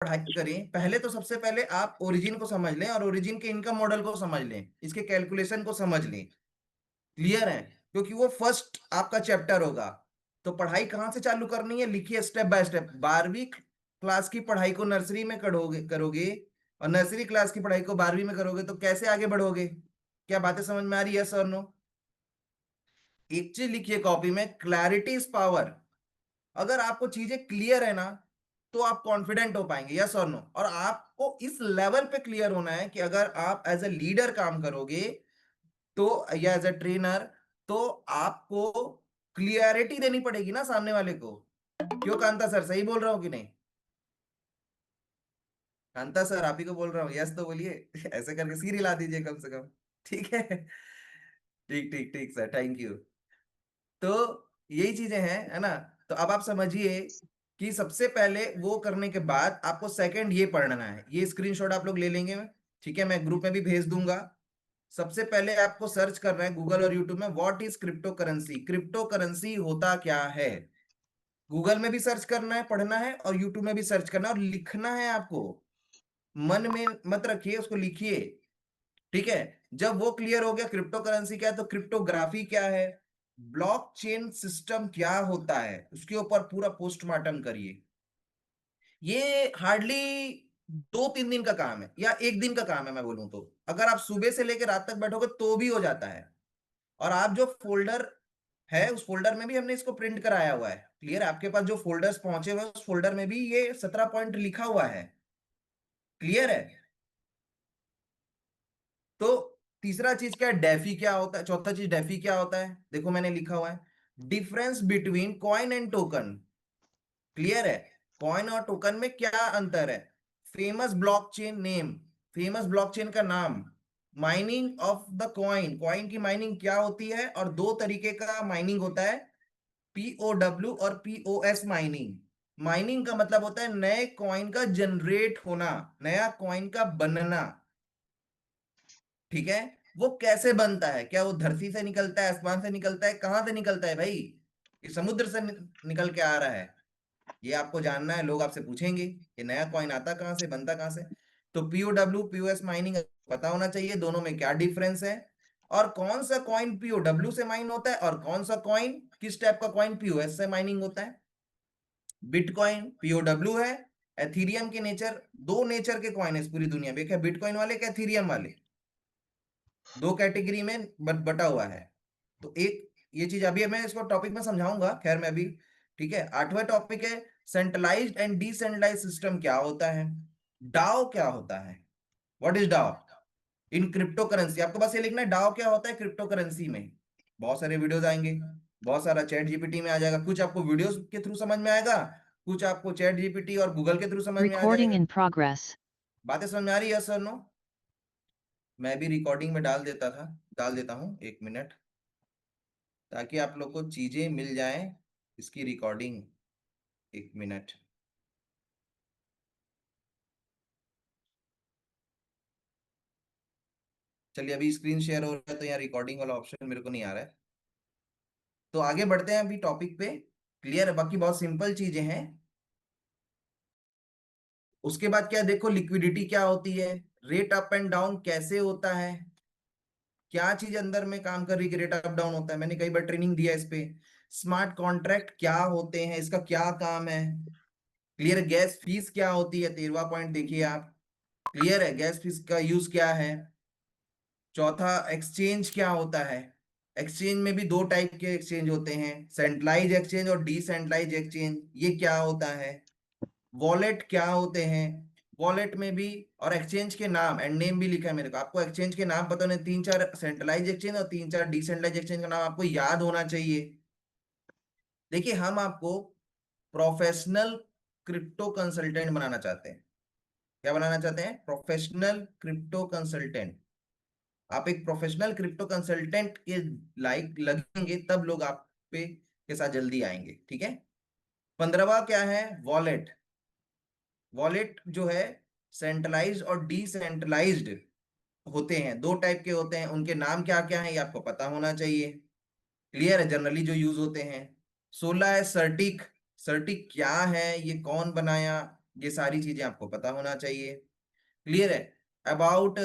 पढ़ाई करें, पहले तो सबसे पहले आप ओरिजिन को समझ लें और ओरिजिन के इनकम मॉडल को समझ लें, इसके कैलकुलेशन को समझ लें। क्लियर है? क्योंकि वो फर्स्ट आपका चैप्टर होगा। तो पढ़ाई कहां से चालू करनी है, लिखिए स्टेप बाय स्टेप। 12वीं क्लास की पढ़ाई को नर्सरी में करोगे और नर्सरी क्लास की पढ़ाई को 12वीं में करोगे तो कैसे आगे बढ़ोगे? क्या बातें समझ में आ रही है? यस और नो? एक चीज लिखिए कॉपी में, क्लैरिटी इज पावर। अगर आपको चीजें क्लियर है ना तो आप कॉन्फिडेंट हो पाएंगे। यस और नो? और आपको इस लेवल पे क्लियर होना है कि अगर आप एज ए लीडर काम करोगे तो, या एज ए ट्रेनर, तो आपको क्लियरिटी देनी पड़ेगी ना सामने वाले को। क्यों कांता सर, सही बोल रहा हूं कि नहीं? कांता सर आप ही को बोल रहा हूँ, यस तो बोलिए। ऐसे करके सी हिला दीजिए कम से कम। ठीक है? ठीक ठीक ठीक सर, थैंक यू। तो यही चीजें हैं, है ना? तो अब आप समझिए कि सबसे पहले वो करने के बाद आपको सेकंड ये पढ़ना है। ये स्क्रीनशॉट आप लोग ले लेंगे, ठीक है? मैं ग्रुप में भी भेज दूंगा। सबसे पहले आपको सर्च करना है गूगल और यूट्यूब में, what is crypto currency. Crypto currency होता क्या है? गूगल में भी सर्च करना है, पढ़ना है, और यूट्यूब में भी सर्च करना है, और लिखना है आपको। मन में मत रखिए, उसको लिखिए। ठीक है? जब वो क्लियर हो गया क्रिप्टो करेंसी क्या है, तो क्रिप्टोग्राफी क्या है, ब्लॉकचेन सिस्टम क्या होता है, उसके ऊपर पूरा पोस्टमार्टम करिए। ये हार्डली 2-3 दिन का काम है, या 1 दिन का काम है मैं बोलूं तो। अगर आप सुबह से लेकर रात तक बैठोगे तो भी हो जाता है। और आप जो फोल्डर है उस फोल्डर में भी हमने इसको प्रिंट कराया हुआ है। क्लियर? आपके पास जो फोल्डर्स पहुंचे हुए उस फोल्डर में भी ये 17 पॉइंट लिखा हुआ है। क्लियर है? तो तीसरा चीज क्या है, डेफी क्या होता है। चौथा चीज डेफी क्या होता है, देखो मैंने लिखा हुआ है, difference between coin and token. Clear है? कॉइन और टोकन में क्या अंतर है? Famous blockchain name, famous blockchain का नाम, mining of the coin, coin की माइनिंग क्या होती है, और दो तरीके का माइनिंग होता है, पीओडब्ल्यू और पीओएस माइनिंग। माइनिंग का मतलब होता है नए कॉइन का जनरेट होना, नया कॉइन का बनना। ठीक है? वो कैसे बनता है? क्या वो धरती से निकलता है, आसमान से निकलता है, कहां से निकलता है भाई? ये समुद्र से निकल के आ रहा है। ये आपको जानना है, लोग आपसे पूछेंगे ये नया कॉइन आता कहां से, बनता कहां से। तो पीओडब्ल्यू पीओएस माइनिंग पता होना चाहिए, दोनों में क्या डिफरेंस है, और कौन सा कॉइन पीओडब्ल्यू से माइन होता है और कौन सा कॉइन, किस टाइप का कॉइन पीओएस से माइनिंग होता है। बिटकॉइन पीओडब्ल्यू है, एथीरियम के नेचर, दो नेचर के कॉइन है इस पूरी दुनिया में, एक है बिटकॉइन वाले, एक एथीरियम वाले, दो कैटेगरी में बटा हुआ है। तो एक ये चीज अभी मैं इसको टॉपिक में समझाऊंगा, खैर मैं अभी। ठीक है? 8वां टॉपिक है सेंट्रलाइज्ड एंड डिसेंट्रलाइज्ड सिस्टम क्या होता है, डाओ क्या होता है, what is DAO in crypto currency. आपको बस ये लिखना है डाओ क्या होता है क्रिप्टो करेंसी में। बहुत सारे वीडियोस आएंगे, बहुत सारा चैट जीपीटी में आ जाएगा, कुछ आपको वीडियोस के थ्रू समझ में आएगा, कुछ आपको चैट जीपीटी और गूगल के थ्रू समझ में आ Recording जाएगा। in progress. बातें समझ में आ रही है सर? नो? मैं भी रिकॉर्डिंग में डाल देता हूँ, 1 मिनट, ताकि आप लोग को चीजें मिल जाएं, इसकी रिकॉर्डिंग। 1 मिनट। चलिए अभी स्क्रीन शेयर हो रहा है तो यहाँ रिकॉर्डिंग वाला ऑप्शन मेरे को नहीं आ रहा है। तो आगे बढ़ते हैं अभी टॉपिक पे। क्लियर है? बाकी बहुत सिंपल चीजें हैं। उसके बाद क्या देखो, लिक्विडिटी क्या होती है, रेट अप एंड डाउन कैसे होता है, क्या चीज अंदर में काम कर रही है, रेट अप डाउन होता है, मैंने कई बार ट्रेनिंग दिया इस पे। स्मार्ट कॉन्ट्रैक्ट क्या होते हैं, इसका क्या काम है। क्लियर? गैस फीस क्या होती है, 13वां पॉइंट देखिए आप। क्लियर है? गैस फीस का यूज क्या है। चौथा, एक्सचेंज क्या होता है। एक्सचेंज में भी दो टाइप के एक्सचेंज होते हैं, सेंट्रलाइज एक्सचेंज और डिसेंट्रलाइज एक्सचेंज, ये क्या होता है। वॉलेट क्या होते हैं, वॉलेट में भी, और एक्सचेंज के नाम एंड नेम भी लिखा है मेरे को, आपको एक्सचेंज के नाम पता नहीं, 3-4 सेंट्रलाइज एक्सचेंज और 3-4 डिसेंट्रलाइज एक्सचेंज का नाम आपको याद होना चाहिए। देखिए हम आपको प्रोफेशनल क्रिप्टो कंसल्टेंट बनाना चाहते हैं। क्या बनाना चाहते हैं? Professional crypto consultant. आप एक प्रोफेशनल क्रिप्टो कंसल्टेंट के लाइक लगेंगे तब लोग आप पे के साथ जल्दी आएंगे। ठीक है? 15वां क्या है, वॉलेट। वॉलेट जो है सेंट्रलाइज्ड और डिसेंट्रलाइज्ड होते हैं, दो टाइप के होते हैं, उनके नाम क्या क्या है ये आपको पता होना चाहिए। क्लियर है? जनरली जो यूज होते हैं। 16 है सर्टिक। सर्टिक क्या है, ये कौन बनाया, ये सारी चीजें आपको पता होना चाहिए। क्लियर है? अबाउट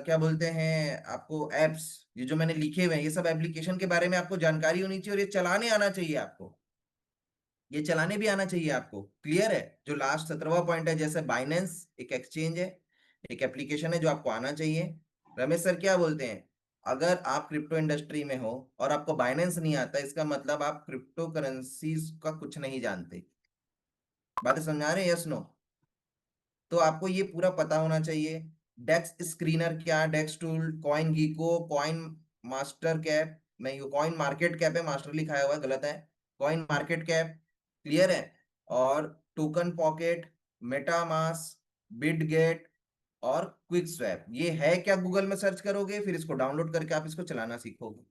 क्या बोलते हैं आपको, एप्स, ये जो मैंने लिखे हुए हैं ये सब एप्लीकेशन के बारे में आपको जानकारी होनी चाहिए, और ये चलाने आना चाहिए आपको, ये चलाने भी आना चाहिए आपको। क्लियर है? जो लास्ट 17वां पॉइंट है, जैसे बाइनेंस एक एक्सचेंज है, एक एप्लीकेशन है जो आपको आना चाहिए। रमेश सर क्या बोलते हैं, अगर आप क्रिप्टो इंडस्ट्री में हो और आपको बाइनेंस नहीं आता, इसका मतलब आप क्रिप्टो करेंसीज का कुछ नहीं जानते। बातें समझ आ रहे हैं? Yes no? तो आपको ये पूरा पता होना चाहिए। डेक्स स्क्रीनर क्या, DEXTools, CoinGecko, coin master cap, नहीं वो कॉइन मार्केट कैप है, मास्टर लिखाया हुआ है, गलत है, कॉइन मार्केट कैप। क्लियर है? और टोकन पॉकेट, मेटामास, बिटगेट और क्विक स्वैप, ये है क्या गूगल में सर्च करोगे, फिर इसको डाउनलोड करके आप इसको चलाना सीखोगे।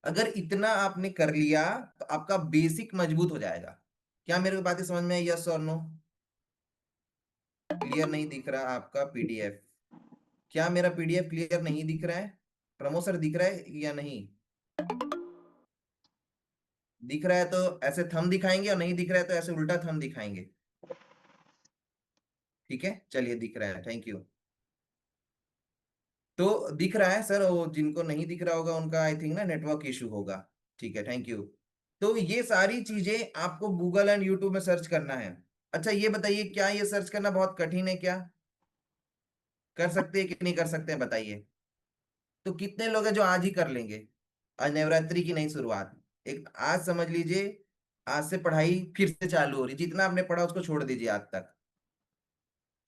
अगर इतना आपने कर लिया तो आपका बेसिक मजबूत हो जाएगा। क्या मेरे बातें समझ में आई? यस और नो? क्लियर नहीं दिख रहा आपका पीडीएफ? क्या मेरा पीडीएफ क्लियर नहीं दिख रहा है? प्रमोद सर दिख रहा है या नहीं? दिख रहा है तो ऐसे थंब दिखाएंगे, और नहीं दिख रहा है तो ऐसे उल्टा थंब दिखाएंगे। ठीक है, चलिए दिख रहा है, थैंक यू। तो दिख रहा है सर, वो जिनको नहीं दिख रहा होगा उनका आई थिंक ना नेटवर्क इशू होगा। ठीक है, थैंक यू। तो ये सारी चीजें आपको गूगल एंड यूट्यूब में सर्च करना है। अच्छा ये बताइए, क्या ये सर्च करना बहुत कठिन है क्या? कर सकते हैं कि नहीं कर सकते हैं बताइए? तो कितने लोग हैं जो आज ही कर लेंगे? आज नवरात्रि की नई शुरुआत, एक आज समझ लीजिए, आज से पढ़ाई फिर से चालू हो रही, जितना आपने पढ़ा उसको छोड़ दीजिए आज तक,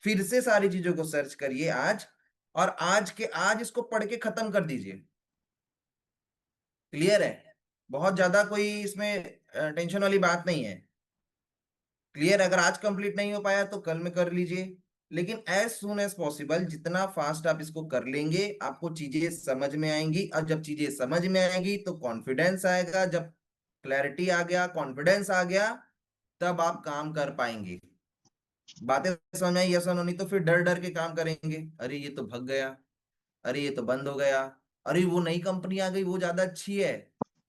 फिर से सारी चीजों को सर्च करिए आज, और आज के आज इसको पढ़ के खत्म कर दीजिए। क्लियर है? बहुत ज्यादा कोई इसमें टेंशन वाली बात नहीं है। क्लियर? अगर आज कंप्लीट नहीं हो पाया तो कल में कर लीजिए, लेकिन एज सुन एज पॉसिबल, जितना फास्ट आप इसको कर लेंगे आपको चीजें समझ में आएंगी, और जब चीजें समझ में आएंगी तो कॉन्फिडेंस आएगा, जब क्लैरिटी आ गया, कॉन्फिडेंस आ गया, तब आप काम कर पाएंगे। बातें समझ में आई? यस और नहीं? तो फिर डर डर के काम करेंगे, अरे ये तो भग गया, अरे ये तो बंद हो गया, अरे वो नई कंपनी आ गई वो ज्यादा अच्छी है,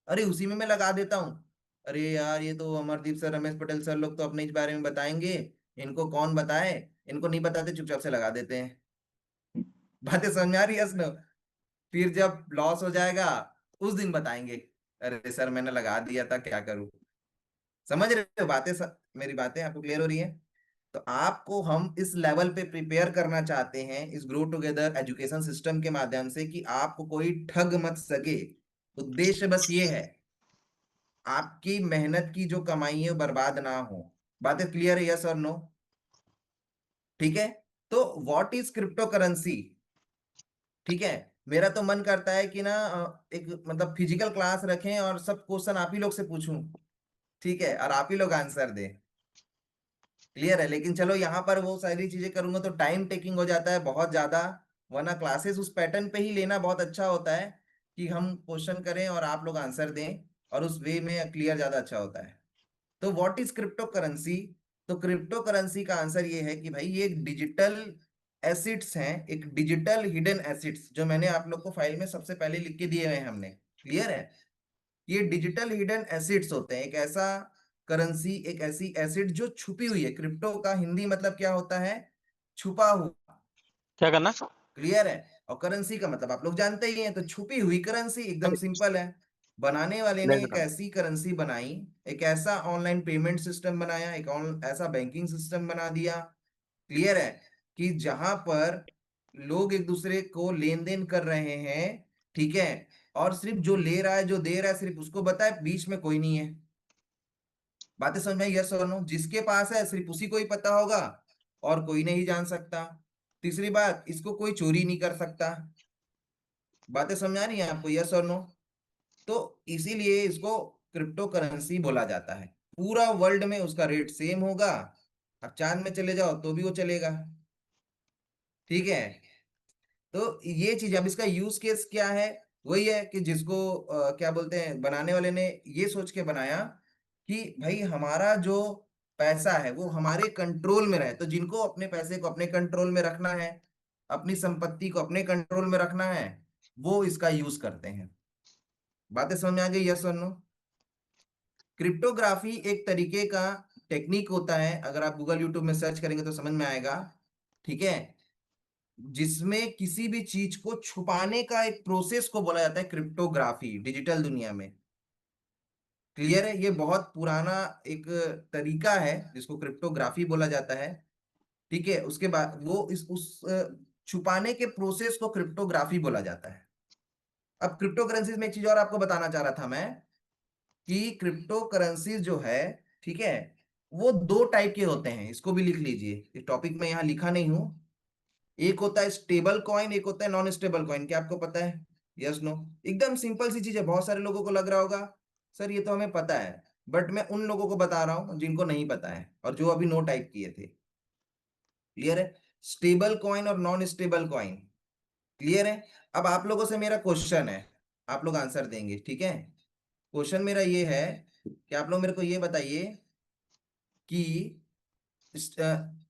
अरे उसी में मैं लगा देता हूँ, अरे यार ये तो अमरदीप सर, रमेश पटेल सर लोग तो अपने इस बारे में बताएंगे, इनको कौन बताए, इनको नहीं बताते, चुपचाप से लगा देते हैं। बातें समझ आ रही है? नो? फिर जब लॉस हो जाएगा उस दिन बताएंगे, अरे सर मैंने लगा दिया था, क्या करूं। समझ रहे हो बातें? मेरी बातें आपको क्लियर हो रही है? तो आपको हम इस लेवल पे प्रिपेयर करना चाहते हैं इस ग्रो टुगेदर एजुकेशन सिस्टम के माध्यम से, कि आपको कोई ठग मत सके। उद्देश्य बस ये है, आपकी मेहनत की जो कमाई है वो बर्बाद ना हो। बातें क्लियर है? यस और नो? ठीक है। तो व्हाट इज क्रिप्टो करेंसी? ठीक है, मेरा तो मन करता है कि ना एक मतलब फिजिकल क्लास रखें और सब क्वेश्चन आप ही लोग से पूछूं, ठीक है, और आप ही लोग आंसर दें। क्लियर है? लेकिन चलो यहाँ पर वो सारी चीजें करूंगा तो टाइम टेकिंग हो जाता है बहुत ज्यादा, वरना क्लासेस उस पैटर्न पे ही लेना बहुत अच्छा होता है, कि हम क्वेश्चन करें और आप लोग आंसर दें, और उस वे में क्लियर ज्यादा अच्छा होता है। तो व्हाट इज क्रिप्टो करेंसी? तो क्रिप्टो करेंसी का आंसर ये है कि भाई ये एक डिजिटल एसिड्स हैं, एक डिजिटल हिडन एसिड्स, जो मैंने आप लोग को फाइल में सबसे पहले लिख के दिए हुए हैं हमने। क्लियर है? ये डिजिटल हिडन एसिड्स होते हैं, एक ऐसा करेंसी, एक ऐसी एसिड जो छुपी हुई है। क्रिप्टो का हिंदी मतलब क्या होता है? छुपा हुआ। क्या करना? क्लियर है? और करेंसी का मतलब आप लोग जानते ही हैं, तो छुपी हुई करेंसी, एकदम सिंपल है। बनाने वाले ने एक ऐसी करेंसी बनाई, एक ऐसा ऑनलाइन पेमेंट सिस्टम बनाया, एक ऐसा बैंकिंग सिस्टम बना दिया। क्लियर है? कि जहां पर लोग एक दूसरे को लेन देन कर रहे हैं, ठीक है, और सिर्फ जो ले रहा है जो दे रहा है सिर्फ उसको बताए, बीच में कोई नहीं है। बातें समझ में? यस और नो? जिसके पास है सिर्फ उसी को ही पता होगा, और कोई नहीं जान सकता। तीसरी बात, इसको कोई चोरी नहीं कर सकता। बातें समझ आ रही है आपको? यस और नो? तो इसीलिए इसको क्रिप्टो करेंसी बोला जाता है। पूरा वर्ल्ड में उसका रेट सेम होगा, आप चांद में चले जाओ तो भी वो चलेगा। ठीक है? तो ये चीज, अब इसका यूज केस क्या है? वही है कि जिसको क्या बोलते हैं, बनाने वाले ने ये सोच के बनाया कि भाई हमारा जो पैसा है वो हमारे कंट्रोल में रहे, तो जिनको अपने पैसे को अपने कंट्रोल में रखना है, अपनी संपत्ति को अपने कंट्रोल में रखना है, वो इसका यूज करते हैं। बातें समझ में आ गई? यस और नो? क्रिप्टोग्राफी एक तरीके का टेक्निक होता है, अगर आप गूगल यूट्यूब में सर्च करेंगे तो समझ में आएगा, ठीक है, जिसमें किसी भी चीज को छुपाने का एक प्रोसेस को बोला जाता है क्रिप्टोग्राफी डिजिटल दुनिया में। क्लियर है? ये बहुत पुराना एक तरीका है जिसको क्रिप्टोग्राफी बोला जाता है, ठीक है। उसके बाद वो इस उस छुपाने के प्रोसेस को क्रिप्टोग्राफी बोला जाता है। अब क्रिप्टो करेंसीज में एक चीज और आपको बताना चाह रहा था मैं, कि क्रिप्टो करेंसीज जो है, ठीक है, वो दो टाइप के होते हैं, इसको भी लिख लीजिए, इस टॉपिक में यहां लिखा नहीं हूं। एक होता है स्टेबल कॉइन, एक होता है नॉन स्टेबल कॉइन। क्या आपको पता है? Yes no? एकदम सिंपल सी चीज है, बहुत सारे लोगों को लग रहा होगा सर ये तो हमें पता है, बट मैं उन लोगों को बता रहा हूं जिनको नहीं पता है और जो अभी नो टाइप किए थे। क्लियर है? स्टेबल कॉइन और नॉन स्टेबल कॉइन। क्लियर है? अब आप लोगों से मेरा क्वेश्चन है, आप लोग आंसर देंगे, ठीक है। क्वेश्चन मेरा ये है कि आप लोग मेरे को ये बताइए कि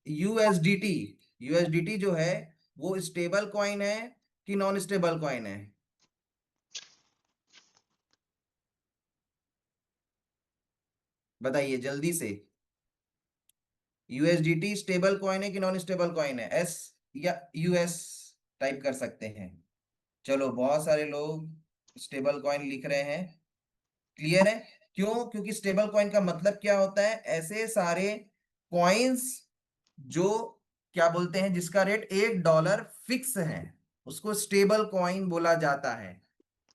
यूएसडीटी, यूएसडीटी जो है वो स्टेबल कॉइन है कि नॉन स्टेबल कॉइन है? बताइए जल्दी से। यूएसडीटी स्टेबल कॉइन है कि नॉन स्टेबल कॉइन है? एस या यूएस टाइप कर सकते हैं। चलो बहुत सारे लोग स्टेबल कॉइन लिख रहे हैं। क्लियर है? क्यों? क्योंकि स्टेबल कॉइन का मतलब क्या होता है? ऐसे सारे कॉइन्स जो क्या बोलते हैं, जिसका रेट $1 फिक्स है, उसको स्टेबल कॉइन बोला जाता है।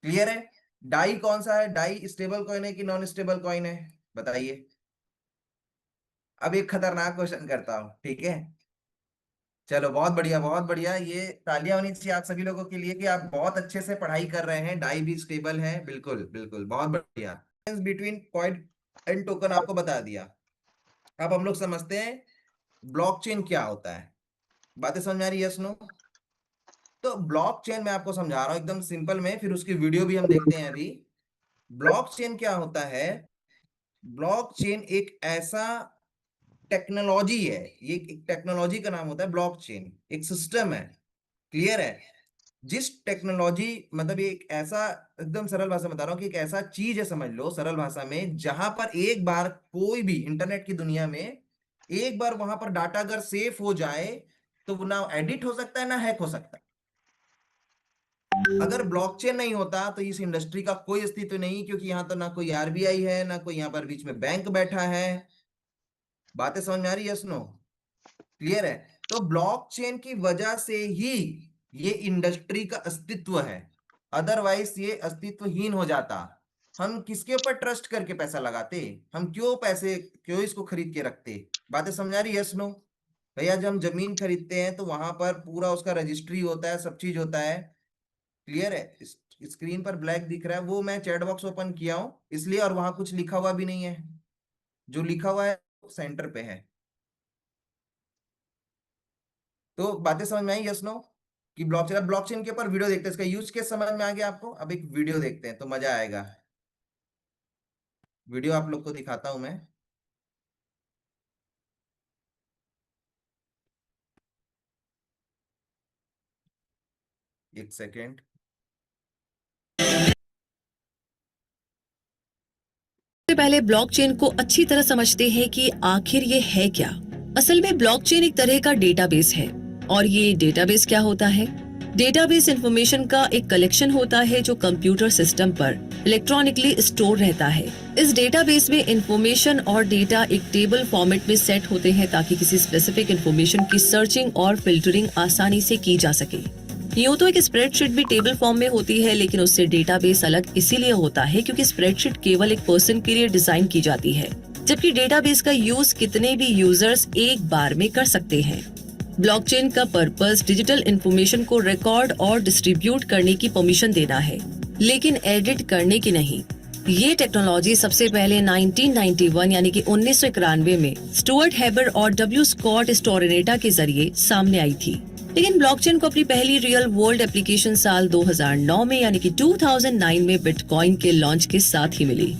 क्लियर है? डाई कौन सा है? डाई स्टेबल कॉइन है कि नॉन स्टेबल कॉइन है? बताइए। अब एक खतरनाक क्वेश्चन करता हूं, ठीक है। चलो बहुत बढ़िया, बहुत बढ़िया, ये तालियां होनी चाहिए आप सभी लोगों के लिए कि आप बहुत अच्छे से पढ़ाई कर रहे हैं। डाई भी स्टेबल है, बिल्कुल बिल्कुल, बहुत बढ़िया। बिटवीन कॉइन एंड टोकन आपको बता दिया। अब हम लोग समझते हैं ब्लॉकचेन क्या होता है। बातें समझ में आ रही है? Yes no? तो ब्लॉकचेन मैं आपको समझा रहा हूं एकदम सिंपल में, फिर उसकी वीडियो भी हम देखते हैं अभी। ब्लॉकचेन क्या होता है? ब्लॉकचेन एक ऐसा टेक्नोलॉजी है, ये एक टेक्नोलॉजी का नाम होता है ब्लॉकचेन, एक सिस्टम है। क्लियर है? जिस टेक्नोलॉजी, मतलब ये एक ऐसा, एकदम सरल भाषा में बता रहा हूँ कि एक ऐसा चीज है, समझ लो सरल भाषा में, जहां पर एक बार कोई भी इंटरनेट की दुनिया में एक बार वहां पर डाटा अगर सेफ हो जाए तो वो ना एडिट हो सकता है ना हैक हो सकता है। अगर ब्लॉकचेन नहीं होता तो इस इंडस्ट्री का कोई अस्तित्व नहीं, क्योंकि यहां तो ना कोई आरबीआई है, ना कोई यहां पर बीच में बैंक बैठा है। बातें समझ में आ रही है? Yes no? क्लियर है? तो ब्लॉकचेन की वजह से ही ये इंडस्ट्री का अस्तित्व है, अदरवाइज ये अस्तित्वहीन हो जाता। हम किसके ऊपर ट्रस्ट करके पैसा लगाते? हम क्यों इसको खरीद के रखते? बातें समझ आ रही है? Yes no? भैया जब हम जमीन खरीदते हैं तो वहां पर पूरा उसका रजिस्ट्री होता है, सब चीज होता है। क्लियर है? स्क्रीन पर ब्लैक दिख रहा है, वो मैं चैट बॉक्स ओपन किया हूं इसलिए, और वहां कुछ लिखा हुआ भी नहीं है, जो लिखा हुआ है सेंटर पे है। तो बातें समझ में आई? Yes no? कि ब्लॉकचेन, ब्लॉकचेन के ऊपर वीडियो देखते हैं, इसका यूज केस समझ में आ गया आपको? अब एक वीडियो देखते हैं तो मजा आएगा। वीडियो आप लोग को दिखाता हूं मैं। एक सेकेंड। सबसे पहले ब्लॉकचेन को अच्छी तरह समझते हैं कि आखिर ये है क्या। असल में ब्लॉकचेन एक तरह का डेटाबेस है। और ये डेटाबेस क्या होता है? डेटाबेस इंफॉर्मेशन का एक कलेक्शन होता है जो कंप्यूटर सिस्टम पर इलेक्ट्रॉनिकली स्टोर रहता है। इस डेटाबेस में इंफॉर्मेशन और डेटा एक टेबल फॉर्मेट में सेट होते हैं ताकि किसी स्पेसिफिक इंफॉर्मेशन की सर्चिंग और फिल्टरिंग आसानी से की जा सके। यूं तो एक स्प्रेडशीट भी टेबल फॉर्म में होती है, लेकिन उससे डेटाबेस अलग इसीलिए होता है क्योंकि स्प्रेडशीट केवल एक पर्सन के लिए डिजाइन की जाती है, जबकि डेटाबेस का यूज कितने भी यूजर्स एक बार में कर सकते हैं। ब्लॉकचेन का पर्पस डिजिटल इंफॉर्मेशन को रिकॉर्ड और डिस्ट्रीब्यूट करने की परमिशन देना है, लेकिन एडिट करने की नहीं। ये टेक्नोलॉजी सबसे पहले 1991 यानी कि 1991 में स्टुअर्ट हेबर और डब्ल्यू स्कॉट स्टोरेनेटा के जरिए सामने आई थी। लेकिन ब्लॉकचेन को अपनी पहली रियल वर्ल्ड एप्लीकेशन साल 2009 में यानी कि 2009 में बिटकॉइन के लॉन्च के साथ ही मिली।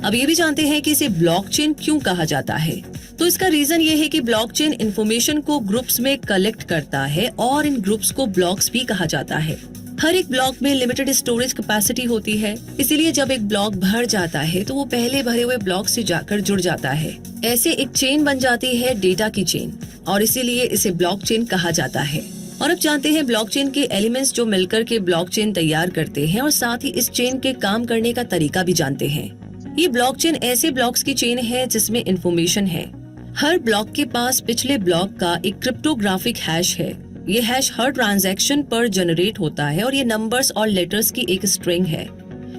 अब ये भी जानते हैं कि इसे ब्लॉकचेन क्यों कहा जाता है। तो इसका रीजन ये है कि ब्लॉकचेन इंफॉर्मेशन को ग्रुप्स में कलेक्ट करता है और इन ग्रुप्स को ब्लॉक्स भी कहा जाता है। हर एक ब्लॉक में लिमिटेड स्टोरेज कैपेसिटी होती है, इसीलिए जब एक ब्लॉक भर जाता है तो वो पहले भरे हुए ब्लॉक से जाकर जुड़ जाता है। ऐसे एक चेन बन जाती है डेटा की चेन, और इसीलिए इसे ब्लॉकचेन कहा जाता है। और अब जानते हैं ब्लॉकचेन के एलिमेंट्स जो मिलकर के ब्लॉकचेन तैयार करते हैं, और साथ ही इस चेन के काम करने का तरीका भी जानते हैं। ये ब्लॉकचेन ऐसे ब्लॉक्स की चेन है जिसमें इंफॉर्मेशन है। हर ब्लॉक के पास पिछले ब्लॉक का एक क्रिप्टोग्राफिक हैश है। ये हैश हर ट्रांजैक्शन पर जनरेट होता है और ये नंबर्स और लेटर्स की एक स्ट्रिंग है।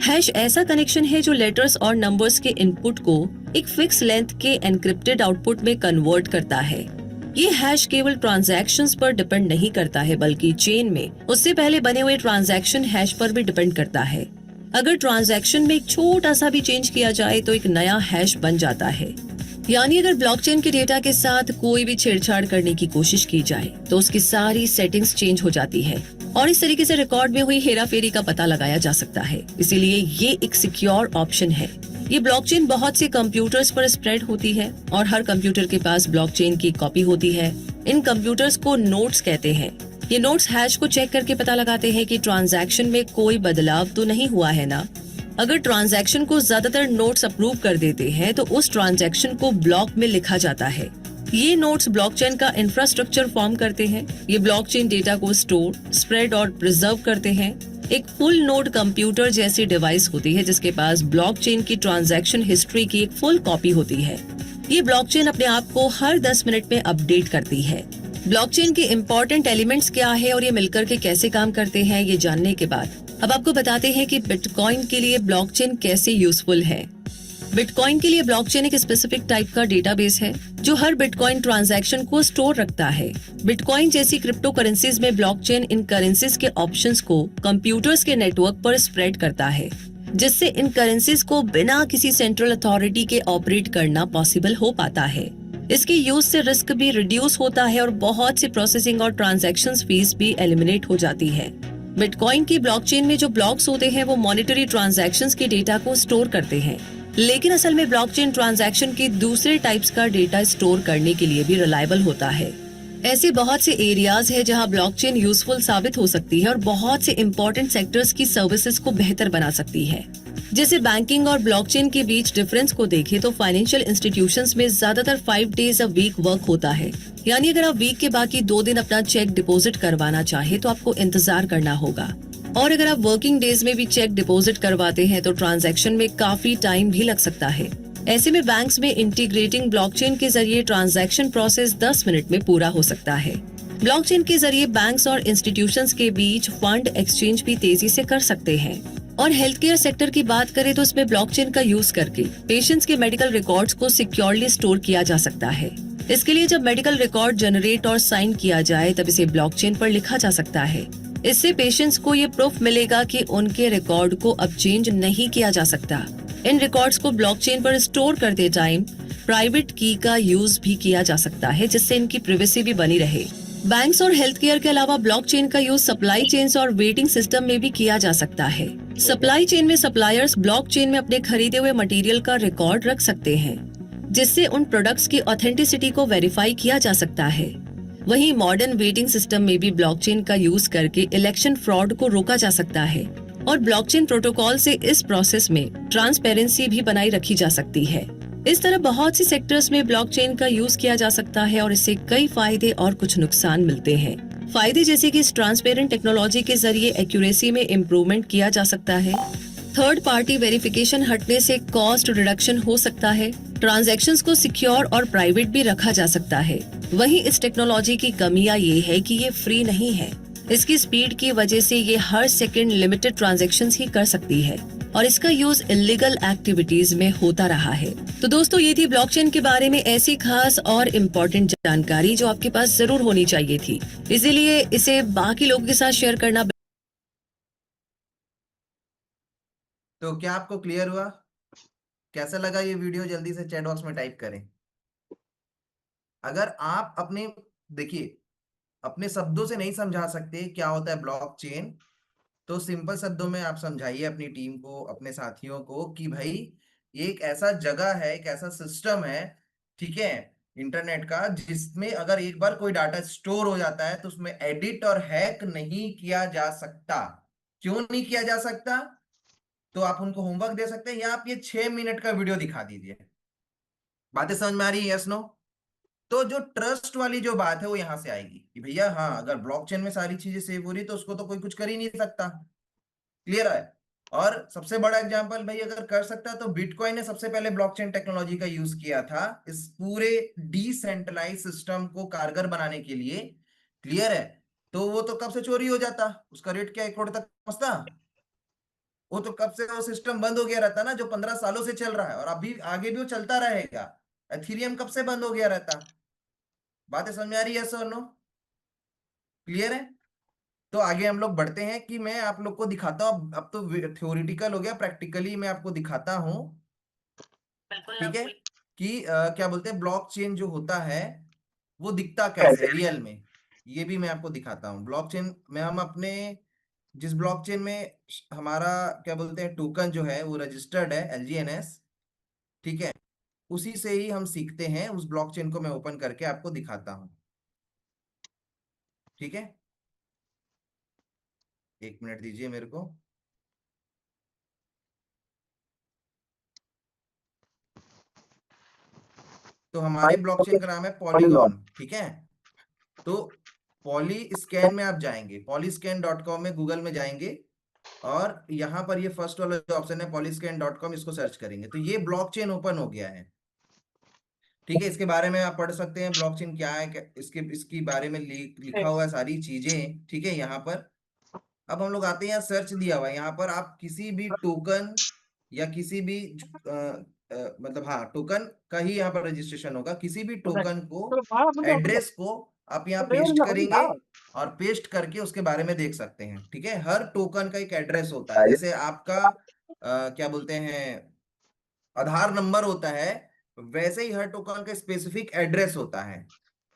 हैश ऐसा कनेक्शन है जो लेटर्स और नंबर्स के इनपुट को एक फिक्स लेंथ के एनक्रिप्टेड आउटपुट में कन्वर्ट करता है। ये हैश केवल ट्रांजैक्शंस पर डिपेंड नहीं करता है, बल्कि चेन में उससे पहले बने हुए ट्रांजैक्शन हैश पर भी डिपेंड करता है। अगर ट्रांजैक्शन में एक छोटा सा भी चेंज किया जाए तो एक नया हैश बन जाता है। यानी अगर ब्लॉकचेन के डेटा के साथ कोई भी छेड़छाड़ करने की कोशिश की जाए तो उसकी सारी सेटिंग्स चेंज हो जाती है, और इस तरीके से रिकॉर्ड में हुई हेराफेरी का पता लगाया जा सकता है। इसीलिए ये एक सिक्योर ऑप्शन है। ये ब्लॉकचेन बहुत से कंप्यूटर्स पर स्प्रेड होती है और हर कंप्यूटर के पास ब्लॉकचेन की कॉपी होती है। इन कंप्यूटर्स को नोड्स कहते हैं। ये नोड्स हैश को चेक करके पता लगाते हैं कि ट्रांजैक्शन में कोई बदलाव तो नहीं हुआ है ना। अगर ट्रांजैक्शन को ज्यादातर नोट्स अप्रूव कर देते हैं तो उस ट्रांजैक्शन को ब्लॉक में लिखा जाता है। ये नोट्स ब्लॉकचेन का इंफ्रास्ट्रक्चर फॉर्म करते हैं। ये ब्लॉकचेन डेटा को स्टोर, स्प्रेड और प्रिजर्व करते हैं। एक फुल नोड कंप्यूटर जैसी डिवाइस होती है जिसके पास ब्लॉकचेन की ट्रांजैक्शन हिस्ट्री की एक फुल कॉपी होती है। ये ब्लॉकचेन अपने आप को हर 10 मिनट में अपडेट करती है। ब्लॉकचेन के इम्पोर्टेंट एलिमेंट्स क्या है और ये मिलकर के कैसे काम करते हैं, ये जानने के बाद अब आपको बताते हैं कि बिटकॉइन के लिए ब्लॉकचेन कैसे यूजफुल है। बिटकॉइन के लिए ब्लॉकचेन एक स्पेसिफिक टाइप का डेटाबेस है जो हर बिटकॉइन ट्रांजैक्शन को स्टोर रखता है। बिटकॉइन जैसी क्रिप्टो करेंसीज में ब्लॉकचेन इन करेंसीज के ऑप्शंस को कंप्यूटर्स के नेटवर्क पर स्प्रेड करता है, जिससे इन करेंसीज को बिना किसी सेंट्रल अथॉरिटी के ऑपरेट करना पॉसिबल हो पाता है। इसके यूज से रिस्क भी रिड्यूस होता है और बहुत सी प्रोसेसिंग और ट्रांजैक्शन फीस भी एलिमिनेट हो जाती है। बिटकॉइन की ब्लॉकचेन में जो ब्लॉक्स होते हैं वो मॉनेटरी ट्रांजैक्शंस के डेटा को स्टोर करते हैं, लेकिन असल में ब्लॉकचेन ट्रांजैक्शन के दूसरे टाइप्स का डेटा स्टोर करने के लिए भी रिलायबल होता है। ऐसे बहुत से एरियाज है जहां ब्लॉकचेन यूजफुल साबित हो सकती है और बहुत से इम्पोर्टेंट सेक्टर्स की सर्विसेज को बेहतर बना सकती है। जैसे बैंकिंग और ब्लॉकचेन के बीच डिफरेंस को देखें तो फाइनेंशियल इंस्टीट्यूशंस में ज्यादातर 5 डेज अ वीक वर्क होता है। यानी अगर आप वीक के बाकी 2 दिन अपना चेक डिपॉजिट करवाना चाहे तो आपको इंतजार करना होगा, और अगर आप वर्किंग डेज में भी चेक डिपॉजिट करवाते हैं तो ट्रांजैक्शन में काफी टाइम भी लग सकता है। ऐसे में बैंक्स में इंटीग्रेटिंग ब्लॉकचेन के जरिए ट्रांजैक्शन प्रोसेस 10 मिनट में पूरा हो सकता है। ब्लॉकचेन के जरिए बैंक्स और इंस्टीट्यूशंस के बीच फंड एक्सचेंज भी तेजी से कर सकते हैं। और हेल्थ केयर सेक्टर की बात करें तो इसमें ब्लॉकचेन का यूज करके पेशेंट्स के मेडिकल रिकॉर्ड्स को सिक्योरली स्टोर किया जा सकता है। इसके लिए जब मेडिकल रिकॉर्ड जनरेट और साइन किया जाए तब इसे ब्लॉकचेन पर लिखा जा सकता है। इससे पेशेंट्स को ये प्रूफ मिलेगा कि उनके रिकॉर्ड को अब चेंज नहीं किया जा सकता। इन रिकॉर्ड्स को ब्लॉकचेन पर स्टोर करते टाइम प्राइवेट की का यूज भी किया जा सकता है, जिससे इनकी प्राइवेसी भी बनी रहे। बैंक्स और हेल्थ केयर के अलावा ब्लॉकचेन का यूज सप्लाई चेन्स और वेटिंग सिस्टम में भी किया जा सकता है। सप्लाई चेन में सप्लायर्स ब्लॉकचेन में अपने खरीदे हुए मटेरियल का रिकॉर्ड रख सकते हैं, जिससे उन प्रोडक्ट्स की ऑथेंटिसिटी को वेरीफाई किया जा सकता है। वहीं मॉडर्न वेटिंग सिस्टम में भी ब्लॉकचेन का यूज करके इलेक्शन फ्रॉड को रोका जा सकता है, और ब्लॉकचेन प्रोटोकॉल से इस प्रोसेस में ट्रांसपेरेंसी भी बनाई रखी जा सकती है। इस तरह बहुत सी सेक्टर्स में ब्लॉकचेन का यूज किया जा सकता है और इससे कई फायदे और कुछ नुकसान मिलते हैं। फायदे जैसे कि इस ट्रांसपेरेंट टेक्नोलॉजी के जरिए एक्यूरेसी में इम्प्रूवमेंट किया जा सकता है। थर्ड पार्टी वेरिफिकेशन हटने से कॉस्ट रिडक्शन हो सकता है। ट्रांजैक्शंस को सिक्योर और प्राइवेट भी रखा जा सकता है। वहीं इस टेक्नोलॉजी की कमियां ये है कि ये फ्री नहीं है। इसकी स्पीड की वजह से ये हर सेकंड लिमिटेड ट्रांजैक्शंस ही कर सकती है और इसका यूज इलीगल एक्टिविटीज में होता रहा है। तो दोस्तों, ये थी ब्लॉकचेन के बारे में ऐसी खास और इम्पोर्टेंट जानकारी जो आपके पास जरूर होनी चाहिए थी, इसीलिए इसे बाकी लोगों के साथ शेयर करना। तो क्या आपको क्लियर हुआ? कैसा लगा ये वीडियो? जल्दी से चैट बॉक्स में टाइप करें। अगर आप अपने, देखिए, अपने शब्दों से नहीं समझा सकते क्या होता है ब्लॉकचेन, तो सिंपल शब्दों में आप समझाइए अपनी टीम को, अपने साथियों को कि भाई ये एक ऐसा जगह है, एक ऐसा सिस्टम है, ठीक है, इंटरनेट का, जिसमें अगर एक बार कोई डाटा स्टोर हो जाता है तो उसमें एडिट और हैक नहीं किया जा सकता। क्यों नहीं किया जा सकता? तो आप उनको होमवर्क दे सकते हैं, या आप ये 6 मिनट का वीडियो दिखा दीजिए। बातें समझ में आ रही है? Yes no? तो जो ट्रस्ट वाली जो बात है वो यहां से आएगी कि भैया हाँ, अगर ब्लॉकचेन में सारी चीजें सेव हो रही तो उसको तो कोई कुछ कर ही नहीं सकता। क्लियर है? और सबसे बड़ा एग्जांपल भाई अगर कर सकता है तो बिटकॉइन ने सबसे पहले ब्लॉकचेन टेक्नोलॉजी का यूज किया था इस पूरे डिसेंट्रलाइज सिस्टम को कारगर बनाने के लिए। क्लियर है? तो वो तो कब से चोरी हो जाता, उसका रेट क्या 1 करोड़ तक पहुंचता? वो तो कब से वो सिस्टम बंद हो गया रहता ना, जो 15 सालों से चल रहा है, और अभी आगे भी वो चलता रहेगा। एथीरियम कब से बंद हो गया रहता? बातें समझ में आ रही है सर? नो? क्लियर है? तो आगे हम लोग बढ़ते हैं कि मैं आप लोग को दिखाता हूँ, अब तो थ्योरेटिकल हो गया, प्रैक्टिकली मैं आपको दिखाता हूँ। ठीक है? कि क्या बोलते हैं ब्लॉकचेन जो होता है वो दिखता कैसे है रियल में। ये भी मैं आपको दिखाता हूँ। ब्लॉकचेन में हम अपने जिस ब्लॉकचेन में हमारा क्या बोलते हैं टोकन जो है वो रजिस्टर्ड है LGNS। ठीक है? उसी से ही हम सीखते हैं, उस ब्लॉकचेन को मैं ओपन करके आपको दिखाता हूँ। ठीक है? 1 मिनट दीजिए मेरे को। तो हमारे ब्लॉकचेन का नाम है पॉलीगॉन। ठीक है? तो पॉली स्कैन में आप जाएंगे, polyscan.com में गूगल में जाएंगे, और यहाँ पर ये फर्स्ट वाला जो ऑप्शन है polyscan.com, इसको सर्च करेंगे तो ये ब्लॉकचेन ओपन हो गया है। ठीक है? इसके बारे में आप पढ़ सकते हैं ब्लॉकचेन क्या है, इसके इसकी बारे में लिखा हुआ है सारी चीजें। ठीक है? यहाँ पर अब हम लोग आते हैं, यहाँ सर्च दिया हुआ है, यहाँ पर आप किसी भी टोकन या किसी भी मतलब हाँ टोकन का ही यहाँ पर रजिस्ट्रेशन होगा, किसी भी टोकन को एड्रेस को आप यहाँ पेस्ट करेंगे, और पेस्ट करके उसके बारे में देख सकते हैं। ठीक है? हर टोकन का एक एड्रेस होता है, जैसे आपका क्या बोलते हैं आधार नंबर होता है, वैसे ही हर टोकन का स्पेसिफिक एड्रेस होता है।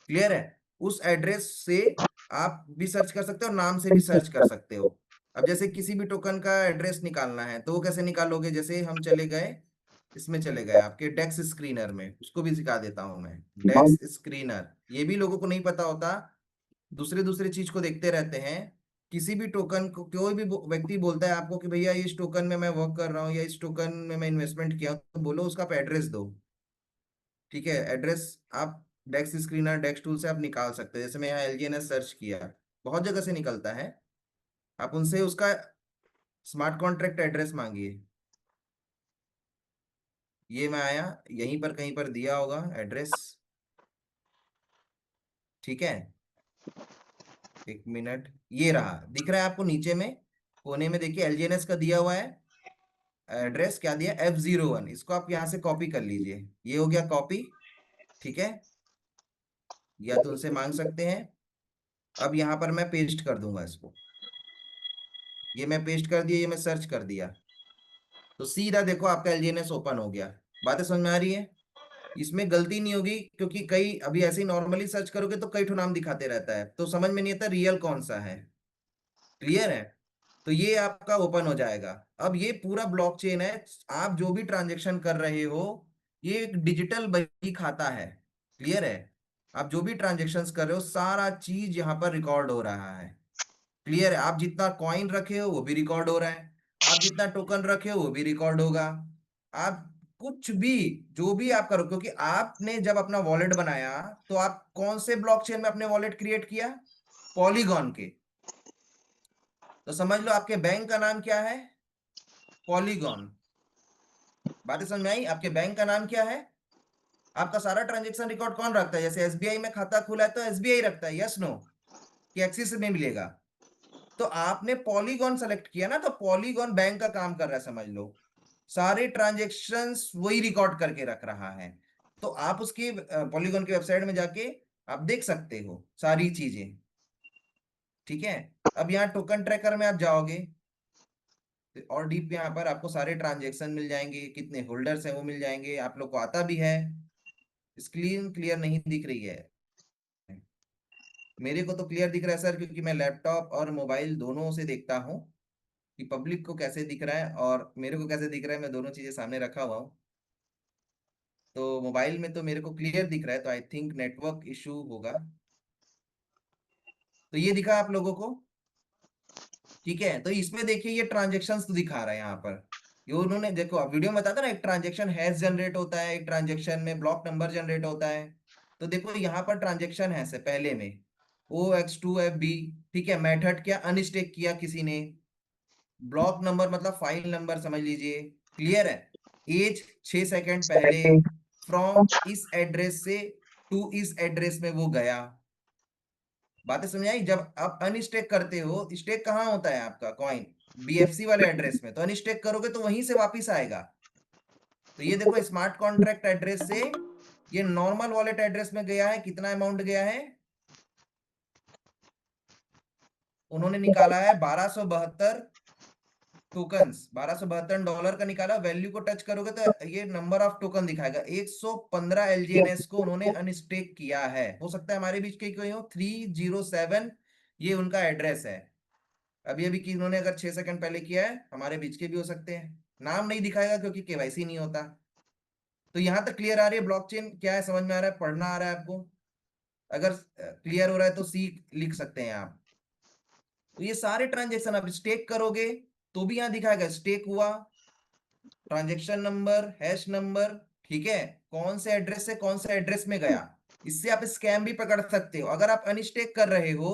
क्लियर है? उस एड्रेस से आप भी सर्च कर सकते हो और नाम से भी सर्च कर सकते हो। अब जैसे किसी भी टोकन का एड्रेस निकालना है तो वो कैसे निकालोगे? जैसे हम चले गए, इसमें चले गए आपके डेक्स स्क्रीनर में, उसको भी सिखा देता हूं मैं। डेक्स स्क्रीनर ये भी लोगों को नहीं पता होता, दूसरे दूसरे चीज को देखते रहते हैं। किसी भी टोकन को कोई भी व्यक्ति बोलता है आपको कि भैया इस टोकन में मैं वर्क कर रहा हूँ या इस टोकन में मैं इन्वेस्टमेंट किया हूं, तो बोलो उसका आप एड्रेस दो। ठीक है? एड्रेस आप डेक्स स्क्रीनर डेक्स टूल से आप निकाल सकते हैं। जैसे मैं यहाँ LGNS सर्च किया, बहुत जगह से निकलता है, आप उनसे उसका स्मार्ट कॉन्ट्रैक्ट एड्रेस मांगिए। ये मैं आया, यहीं पर कहीं पर दिया होगा एड्रेस। ठीक है? 1 मिनट, ये रहा, दिख रहा है आपको नीचे में कोने में, देखिए LGNS का दिया हुआ है एड्रेस, क्या दिया F01। इसको आप यहाँ से कॉपी कर लीजिए, ये हो गया कॉपी। ठीक है? या तो उनसे मांग सकते हैं। अब यहाँ पर मैं पेस्ट कर दूंगा इसको, ये मैं पेस्ट कर दिया, ये मैं सर्च कर दिया, तो सीधा देखो आपका LGNS ओपन हो गया। बातें समझ में आ रही है? इसमें गलती नहीं होगी, क्योंकि कई अभी ऐसे ही नॉर्मली सर्च करोगे तो कई ठो नाम दिखाते रहता है, तो समझ में नहीं आता रियल कौन सा है। क्लियर है? तो ये आपका ओपन हो जाएगा। अब ये पूरा ब्लॉकचेन है, आप जो भी ट्रांजेक्शन कर रहे हो ये एक डिजिटल बही खाता है। क्लियर है? आप जो भी ट्रांजेक्शन्स कर रहे हो सारा चीज यहाँ पर रिकॉर्ड हो रहा है। क्लियर है? आप जितना कॉइन रखे हो वो भी रिकॉर्ड हो रहा है, आप जितना टोकन रखे हो वो भी रिकॉर्ड होगा। आप कुछ भी जो भी आप करो, क्योंकि आपने जब अपना वॉलेट बनाया तो आप कौन से ब्लॉकचेन में अपने वॉलेट क्रिएट किया? पॉलीगॉन के। तो समझ लो आपके बैंक का नाम क्या है? पॉलीगॉन। बातें समझ में आई? आपके बैंक का नाम क्या है? आपका सारा ट्रांजेक्शन रिकॉर्ड कौन रखता है? जैसे SBI में खाता खुला है तो SBI रखता है, यस नो? कि एक्सिस में मिलेगा? तो आपने पॉलीगॉन सेलेक्ट किया ना, तो पॉलीगॉन बैंक का काम कर रहा है, समझ लो सारे ट्रांजेक्शन्स वही रिकॉर्ड करके रख रहा है। तो आप उसकी पॉलीगॉन की वेबसाइट में जाके आप देख सकते हो सारी चीजें। ठीक है? अब यहाँ टोकन ट्रैकर में आप जाओगे और डीप, यहाँ पर आपको सारे ट्रांजेक्शन मिल जाएंगे, कितने होल्डर्स हैं वो मिल जाएंगे, आप लोग को आता भी है। स्क्रीन क्लियर नहीं दिख रही है? मेरे को तो क्लियर दिख रहा है सर, क्योंकि मैं लैपटॉप और मोबाइल दोनों से देखता हूँ कि पब्लिक को कैसे दिख रहा है और मेरे को कैसे दिख रहा है, मैं दोनों चीजें सामने रखा हुआ हूँ। तो मोबाइल में तो मेरे को क्लियर दिख रहा है, तो आई थिंक नेटवर्क इशू होगा। तो ये दिखा आप लोगों को ठीक है, तो इसमें देखिए ये ट्रांजेक्शन्स दिखा रहा है यहाँ पर। ये उन्होंने देखो, अब वीडियो में बताता ना, एक ट्रांजेक्शन हैश जनरेट होता है, एक ट्रांजेक्शन में ब्लॉक नंबर जनरेट होता है। तो देखो यहाँ पर ट्रांजेक्शन है से पहले में OX2FB, ठीक है, मेथड क्या, अनस्टेक किया किसी ने, ब्लॉक नंबर मतलब फाइल नंबर समझ लीजिए, क्लियर है। एज 6 सेकंड पहले, फ्रॉम इस एड्रेस से टू इस एड्रेस में वो गया। बातें समझ आई। जब आप अनस्टेक करते हो, स्टेक कहाँ होता है आपका कॉइन, BFC वाले एड्रेस में, तो अनस्टेक करोगे तो वहीं से वापिस आएगा। तो ये देखो स्मार्ट कॉन्ट्रैक्ट एड्रेस से ये नॉर्मल वॉलेट एड्रेस में गया है, कितना अमाउंट गया है, उन्होंने निकाला है 1272 टोकन्स, $1272 का निकाला। वैल्यू को टच करोगे तो ये नंबर ऑफ टोकन दिखाएगा, 115 LJNS को उन्होंने अनस्टेक किया है। हो सकता है हमारे बीच के कोई हो 307, ये उनका एड्रेस है। अभी अभी कि उन्होंने अगर 6 सेकंड पहले किया है, हमारे बीच के भी हो सकते हैं। नाम नहीं दिखाएगा क्योंकि KYC नहीं होता। तो यहां तक क्लियर आ रही है ब्लॉकचेन क्या है, समझ में आ रहा है, पढ़ना आ रहा है आपको? अगर क्लियर हो रहा है तो सी लिख सकते हैं आप। तो ये सारे ट्रांजेक्शन आप स्टेक करोगे तो भी यहां दिखाएगा स्टेक हुआ, ट्रांजेक्शन नंबर, हैश नंबर, ठीक है, कौन से एड्रेस से कौन से एड्रेस में गया। इससे आप स्कैम भी पकड़ सकते हो अगर आप अनस्टेक कर रहे हो,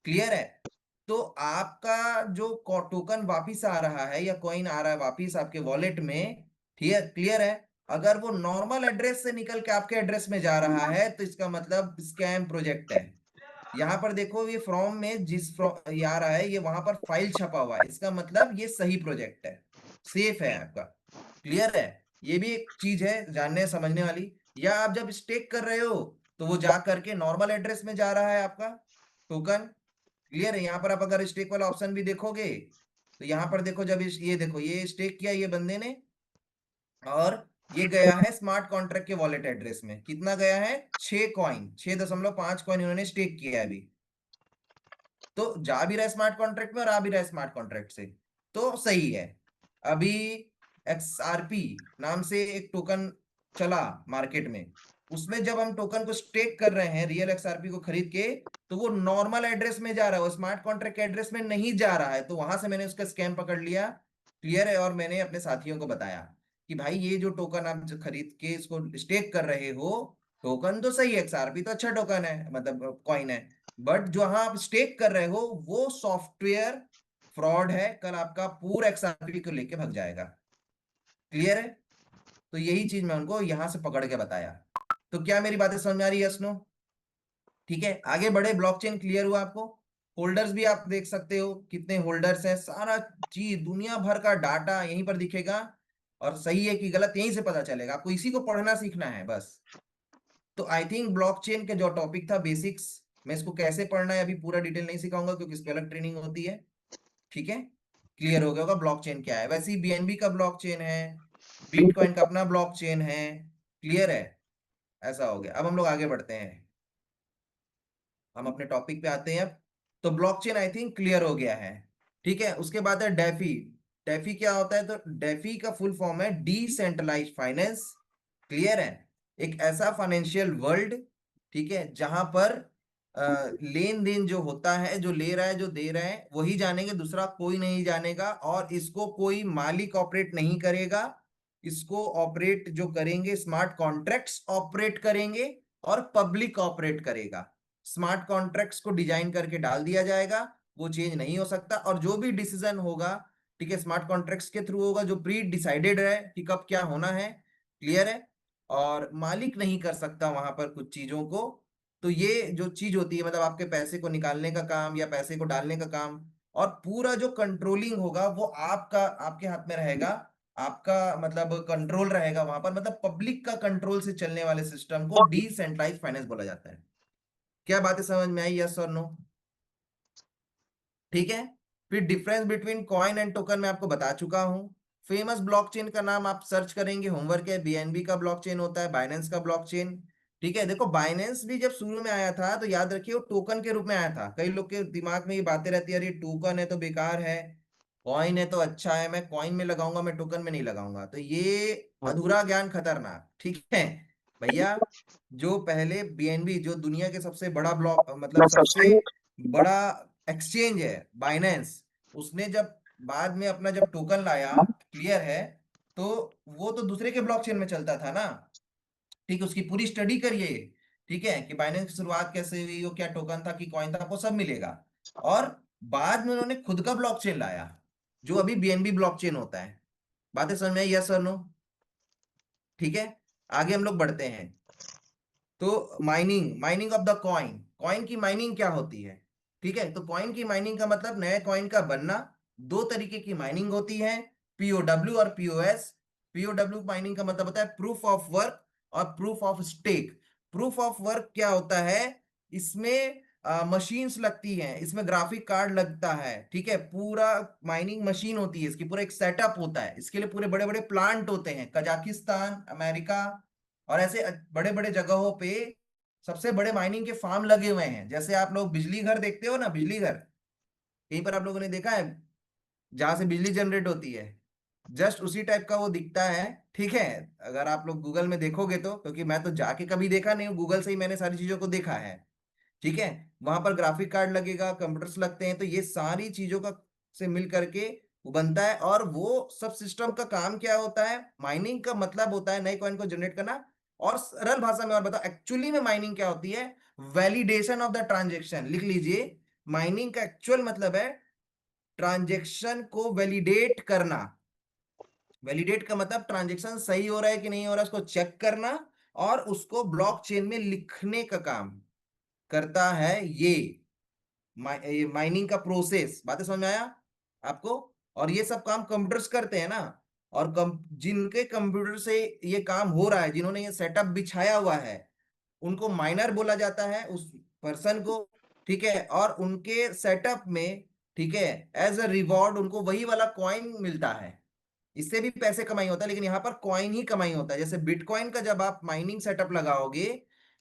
क्लियर है। तो आपका जो टोकन वापिस आ रहा है या कॉइन आ रहा है वापिस आपके वॉलेट में, ठीक है, क्लियर है, अगर वो नॉर्मल एड्रेस से निकल के आपके एड्रेस में जा रहा है तो इसका मतलब स्कैम प्रोजेक्ट है। यहाँ पर देखो ये फ्रॉम में ये आ रहा है, ये वहां पर फाइल छपा हुआ है, इसका मतलब ये सही प्रोजेक्ट है, सेफ है आपका, क्लियर है। ये भी एक चीज है जानने समझने वाली। या आप जब स्टेक कर रहे हो तो वो जा करके नॉर्मल एड्रेस में जा रहा है आपका टोकन, क्लियर है। यहाँ पर आप अगर स्टेक वाला ऑप्शन भी देखोगे तो यहाँ पर देखो, जब ये देखो ये स्टेक किया ये बंदे ने, और ये गया है स्मार्ट कॉन्ट्रैक्ट के वॉलेट एड्रेस में, कितना गया है, 6 कॉइन, 6.5 कॉइन इन्होंने स्टेक किया है अभी। तो जा भी रहा है स्मार्ट कॉन्ट्रैक्ट में और आ भी रहा है स्मार्ट कॉन्ट्रैक्ट से, तो सही है। अभी XRP नाम से एक टोकन चला मार्केट में, उसमें जब हम टोकन को स्टेक कर रहे हैं रियल XRP को खरीद के, तो वो नॉर्मल एड्रेस में जा रहा है, वो स्मार्ट कॉन्ट्रैक्ट एड्रेस में नहीं जा रहा है। तो वहां से मैंने उसका स्कैम पकड़ लिया, क्लियर है। और मैंने अपने साथियों को बताया कि भाई ये जो टोकन आप जो खरीद के इसको स्टेक कर रहे हो, टोकन तो सही है, XRP तो अच्छा टोकन है, मतलब कॉइन है, बट जो हाँ आप स्टेक कर रहे हो वो सॉफ्टवेयर फ्रॉड है, कल आपका पूरा XRP को लेके भाग जाएगा, क्लियर है। तो यही चीज मैं उनको यहां से पकड़ के बताया। तो क्या मेरी बातें समझ में आ रही है स्नो? ठीक है, आगे बढ़े। ब्लॉकचेन क्लियर हुआ आपको। होल्डर्स भी आप देख सकते हो कितने होल्डर्स हैं, सारा चीज दुनिया भर का डाटा यहीं पर दिखेगा, और सही है कि गलत यहीं से पता चलेगा, आपको इसी को पढ़ना सीखना है बस। तो आई थिंक ब्लॉकचेन के जो टॉपिक था बेसिक्स, मैं इसको कैसे पढ़ना है अभी पूरा डिटेल नहीं सिखाऊंगा क्योंकि इस पे अलग ट्रेनिंग होती है, ठीक है। क्लियर हो गया होगा ब्लॉकचेन क्या है। वैसे ही BNB का ब्लॉकचेन है, बिटकॉइन का अपना ब्लॉकचेन है, क्लियर है। ऐसा हो गया। अब हम लोग आगे बढ़ते हैं, हम अपने टॉपिक पे आते हैं अब। तो ब्लॉकचेन आई थिंक क्लियर हो गया है, ठीक है। उसके बाद है डेफी। डेफी क्या होता है, तो डेफी का फुल फॉर्म है डिसेंट्रलाइज्ड फाइनेंस, क्लियर है। एक ऐसा फाइनेंशियल वर्ल्ड, ठीक है, जहां पर लेन देन जो होता है, जो ले रहा है जो दे रहा है वही जानेंगे, दूसरा कोई नहीं जानेगा, और इसको कोई मालिक ऑपरेट नहीं करेगा। इसको ऑपरेट जो करेंगे स्मार्ट कॉन्ट्रैक्ट्स ऑपरेट करेंगे, और पब्लिक ऑपरेट करेगा। स्मार्ट कॉन्ट्रैक्ट्स को डिजाइन करके डाल दिया जाएगा, वो चेंज नहीं हो सकता, और जो भी डिसीजन होगा, ठीक है, स्मार्ट कॉन्ट्रैक्ट्स के थ्रू होगा, जो प्री डिसाइडेड है कि कब क्या होना है, क्लियर है। और मालिक नहीं कर सकता वहां पर कुछ चीजों को। तो ये जो चीज होती है, मतलब आपके पैसे को निकालने का काम या पैसे को डालने का काम, और पूरा जो कंट्रोलिंग होगा वो आपका, आपके हाथ में रहेगा, आपका मतलब कंट्रोल रहेगा वहां पर, मतलब पब्लिक का कंट्रोल से चलने वाले सिस्टम को डिसेंट्रलाइज फाइनेंस बोला जाता है। क्या बातें समझ में आई, यस और नो? ठीक है। फिर difference between coin and token मैं आपको बता चुका हूं। फेमस ब्लॉकचेन का नाम आप सर्च करेंगे, होमवर्क है, BNB का ब्लॉकचेन होता है, बाइनेंस का ब्लॉकचेन, ठीक है। देखो बाइनेंस भी जब शुरू में आया था तो याद रखिए वो टोकन के रूप में आया था। कई लोग के दिमाग में ये बातें रहती है, अरे टोकन है तो बेकार है, कॉइन है तो अच्छा है, मैं कॉइन में लगाऊंगा मैं टोकन में नहीं लगाऊंगा, तो ये अधूरा ज्ञान खतरनाक, ठीक है भैया। जो पहले BNB जो दुनिया के सबसे बड़ा ब्लॉक मतलब सबसे बड़ा एक्सचेंज है बाइनेंस, उसने जब बाद में अपना जब टोकन लाया, क्लियर है, तो वो तो दूसरे के ब्लॉकचेन में चलता था ना, ठीक है, उसकी पूरी स्टडी करिए, ठीक है, कि बाइनेंस की शुरुआत कैसे हुई, वो क्या टोकन था कि कॉइन था, आपको सब मिलेगा। और बाद में उन्होंने खुद का ब्लॉकचेन लाया, जो अभी बीएनबी ब्लॉकचेन होता है। बातें समझ में आई, यस और नो? ठीक है, आगे हम लोग बढ़ते हैं। तो mining, mining of the coin, coin की माइनिंग क्या होती है? ठीक है, तो कॉइन की माइनिंग का मतलब नए कॉइन का बनना। दो तरीके की माइनिंग होती है, पीओडब्ल्यू और पीओएस। पीओडब्ल्यू माइनिंग का मतलब होता है प्रूफ ऑफ वर्क और proof of stake. Proof of work क्या होता है? इसमें मशीन्स लगती हैं, इसमें ग्राफिक कार्ड लगता है, ठीक है, पूरा माइनिंग मशीन होती है, इसकी पूरा एक सेटअप होता है, इसके लिए पूरे बड़े बड़े प्लांट होते हैं, कजाकिस्तान, अमेरिका और ऐसे बड़े बड़े जगहों पे सबसे बड़े माइनिंग के फार्म लगे हुए हैं। जैसे आप लोग बिजली घर देखते हो ना, बिजली घर कहीं पर आप लोगों ने देखा है जहां से बिजली जनरेट होती है, जस्ट उसी टाइप का वो दिखता है। ठीक है, अगर आप लोग गूगल में देखोगे तो, क्योंकि मैं तो जाके कभी देखा नहीं हूँ, गूगल से ही मैंने सारी चीजों को देखा है। ठीक है, वहां पर ग्राफिक कार्ड लगेगा, कंप्यूटर्स लगते हैं, तो ये सारी चीजों का से मिल करके वो बनता है। और वो सब सिस्टम का काम क्या होता है? माइनिंग का मतलब होता है नए कॉइन को जनरेट करना। और सरल भाषा में और बताओ, एक्चुअली में माइनिंग क्या होती है? Validation of the transaction. लिख लीजिए, माइनिंग का एक्चुअल मतलब है ट्रांजेक्शन को वैलिडेट करना। वैलिडेट का मतलब ट्रांजेक्शन सही हो रहा है कि नहीं हो रहा है उसको चेक करना, और उसको ब्लॉकचेन में लिखने का काम करता है ये माइनिंग का प्रोसेस। बातें समझ में आया आपको? और ये सब काम कंप्यूटर्स करते हैं ना। और जिनके कंप्यूटर से ये काम हो रहा है, जिन्होंने ये सेटअप बिछाया हुआ है, उनको माइनर बोला जाता है, उस पर्सन को। ठीक है, और उनके सेटअप में, ठीक है, एज अ रिवॉर्ड उनको वही वाला कॉइन मिलता है। इससे भी पैसे कमाई होता है, लेकिन यहाँ पर कॉइन ही कमाई होता है। जैसे बिटकॉइन का जब आप माइनिंग सेटअप लगाओगे,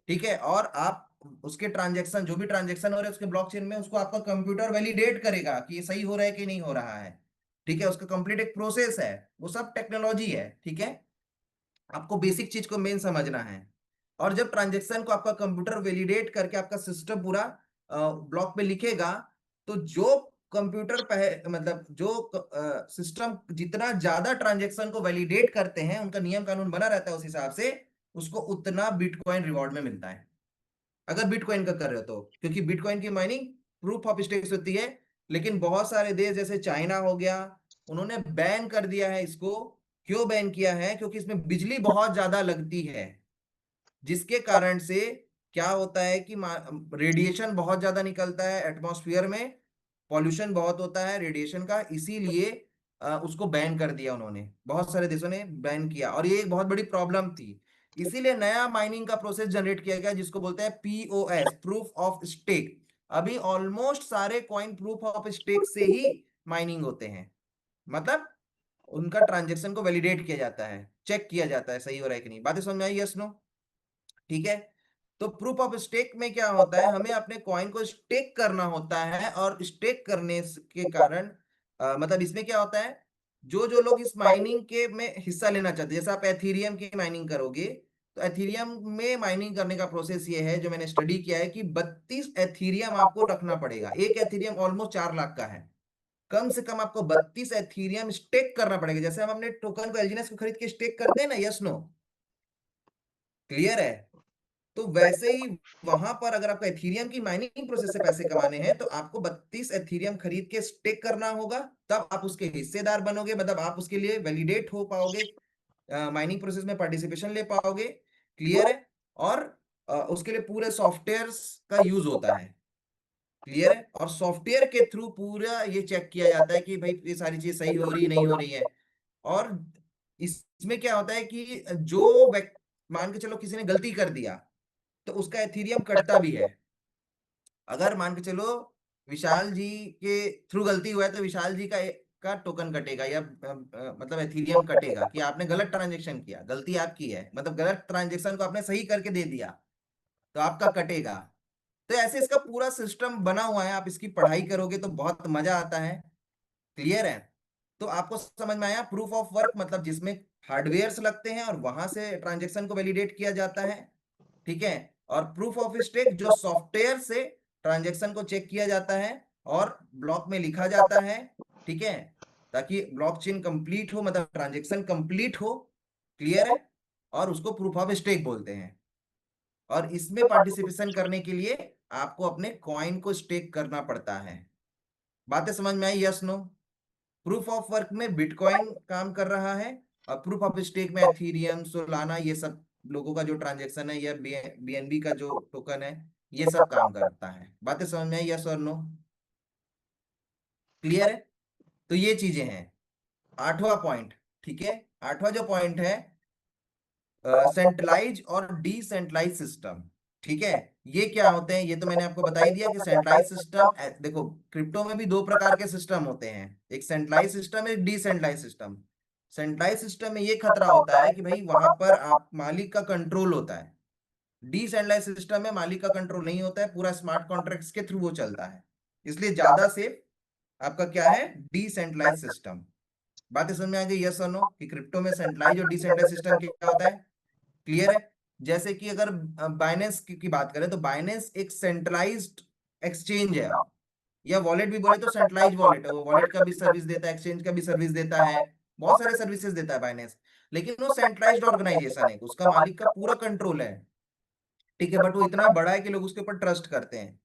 ठीक है, और आप उसके ट्रांजेक्शन, जो भी ट्रांजेक्शन हो रहे हैं उसके ब्लॉकचेन में, उसको आपका कंप्यूटर वैलिडेट करेगा कि ये सही हो रहा है कि नहीं हो रहा है। ठीक है, उसका कंप्लीट एक प्रोसेस है, वो सब टेक्नोलॉजी है। ठीक है, आपको बेसिक चीज को मेन समझना है। और जब ट्रांजेक्शन को आपका कंप्यूटर वैलिडेट करके आपका सिस्टम पूरा ब्लॉक पे लिखेगा, तो जो कंप्यूटर मतलब जो सिस्टम जितना ज्यादा ट्रांजेक्शन को वैलिडेट करते हैं, उनका नियम कानून बना रहता है उस हिसाब से, उसको उतना बिटकॉइन रिवॉर्ड में मिलता है। अगर बिटकॉइन का कर रहे हो तो, क्योंकि बिटकॉइन की माइनिंग प्रूफ ऑफ स्टेक्स होती है। लेकिन बहुत सारे देश जैसे चाइना हो गया, उन्होंने बैन कर दिया है इसको। क्यों बैन किया है? क्योंकि इसमें बिजली बहुत ज्यादा लगती है, जिसके कारण से क्या होता है कि रेडिएशन बहुत ज्यादा निकलता है एटमॉस्फेयर में, पॉल्यूशन बहुत होता है रेडिएशन का, इसीलिए उसको बैन कर दिया उन्होंने, बहुत सारे देशों ने बैन किया, और ये एक बहुत बड़ी प्रॉब्लम थी। इसीलिए नया माइनिंग का प्रोसेस जनरेट किया गया, जिसको बोलते हैं पीओएस, प्रूफ ऑफ स्टेक। अभी ऑलमोस्ट सारे कॉइन प्रूफ ऑफ स्टेक से ही माइनिंग होते हैं, मतलब उनका ट्रांजेक्शन को वैलिडेट किया जाता है, चेक किया जाता है सही हो रहा है कि नहीं। बातें समझ में आई, यस नो? ठीक है, तो प्रूफ ऑफ स्टेक में क्या होता है? हमें अपने कॉइन को स्टेक करना होता है, और स्टेक करने के कारण मतलब इसमें क्या होता है, जो जो लोग इस माइनिंग के में हिस्सा लेना चाहते हैं, जैसे आप एथीरियम की माइनिंग करोगे, तो एथीरियम में माइनिंग करने का प्रोसेस ये है, जो मैंने स्टडी किया है, कि 32 एथीरियम आपको रखना पड़ेगा। एक एथीरियम ऑलमोस्ट 4 लाख का है। कम से कम आपको 32 एथीरियम स्टेक करना पड़ेगा, जैसे हम अपने टोकन को एलजीएनएस को खरीद के स्टेक करते हैं ना, यस नो? क्लियर है? तो वैसे ही वहां पर अगर आपको एथीरियम की माइनिंग प्रोसेस से पैसे कमाने हैं, तो आपको 32 एथीरियम खरीद के स्टेक करना होगा, तब आप उसके हिस्सेदार बनोगे, मतलब आप उसके लिए वैलिडेट हो पाओगे, माइनिंग प्रोसेस में पार्टिसिपेशन ले पाओगे। क्लियर है? और उसके लिए पूरे सॉफ्टवेयर का यूज होता है। क्लियर है? और सॉफ्टवेयर के थ्रू पूरा ये चेक किया जाता है कि भाई ये सारी चीज सही हो रही नहीं हो रही है। और इसमें क्या होता है कि जो मान के चलो किसी ने गलती कर दिया, तो उसका एथीरियम कटता भी है। अगर मान के चलो विशाल जी के थ्रू गलती हुआ है, तो विशाल जी का टोकन कटेगा, या मतलब एथीरियम कटेगा, कि आपने गलत ट्रांजेक्शन किया, गलती आपकी है, मतलब गलत ट्रांजेक्शन को आपने सही करके दे दिया, तो आपका कटेगा। तो ऐसे इसका पूरा सिस्टम बना हुआ है, आप इसकी पढ़ाई करोगे तो बहुत मजा आता है। क्लियर है? तो आपको समझ में आया प्रूफ ऑफ वर्क मतलब जिसमें हार्डवेयर्स लगते हैं और वहां से ट्रांजेक्शन को वैलिडेट किया जाता है। ठीक है, और प्रूफ ऑफ स्टेक जो सॉफ्टवेयर से ट्रांजेक्शन को चेक किया जाता है, और ब्लॉक में लिखा जाता है, ठीक है, ताकि ब्लॉकचेन कंप्लीट हो, मतलब ट्रांजेक्शन कंप्लीट हो। क्लियर है? और उसको प्रूफ ऑफ स्टेक बोलते हैं। और इसमें पार्टिसिपेशन करने के लिए आपको अपने कॉइन को स्टेक करना पड़ता है। बातें समझ में आई? Yes no? Proof of work में बिटकॉइन काम कर रहा है, और प्रूफ ऑफ स्टेक में एथीरियम, सोलाना, ये सब लोगों का जो ट्रांजेक्शन है, या बीएनबी का जो टोकन है, ये सब काम करता है। बातें समझ में आई? यस और नो? क्लियर है? तो ये चीजें हैं। आठवां पॉइंट, ठीक है, आठवां जो पॉइंट है, सेंट्रलाइज और डिसेंट्रलाइज सिस्टम। ठीक है, ये क्या होते हैं? ये तो मैंने आपको बता ही दिया कि सेंट्रलाइज सिस्टम, देखो क्रिप्टो में भी दो प्रकार के सिस्टम होते हैं, एक सेंट्रलाइज सिस्टम, एक डिसेंट्रलाइज सिस्टम। सेंट्रलाइज सिस्टम में ये खतरा होता है कि भाई वहां पर आप मालिक का कंट्रोल होता है। डिसेंट्रलाइज सिस्टम में मालिक का कंट्रोल नहीं होता है, पूरा स्मार्ट कॉन्ट्रैक्ट्स के थ्रू वो चलता है। इसलिए ज्यादा सेफ आपका क्या है? Decentralise system. बातें समझ में आ गई? यस और नो? कि क्रिप्टो में सेंट्रलाइज और डिसेंट्रलाइज सिस्टम क्या होता है? क्लियर है? जैसे कि अगर बाइनेंस की बात करें, तो बाइनेंस एक सेंट्रलाइज्ड एक्सचेंज है, या वॉलेट भी बोले तो सेंट्रलाइज वॉलेट है। वो वॉलेट का भी सर्विस देता है, एक्सचेंज का भी सर्विस देता है, बहुत सारे सर्विसेज देता है बाइनेंस। लेकिन वो सेंट्रलाइज्ड ऑर्गेनाइजेशन है, उसका मालिक का पूरा कंट्रोल है। ठीक है, बट वो इतना बड़ा है कि लोग उसके ऊपर ट्रस्ट करते हैं।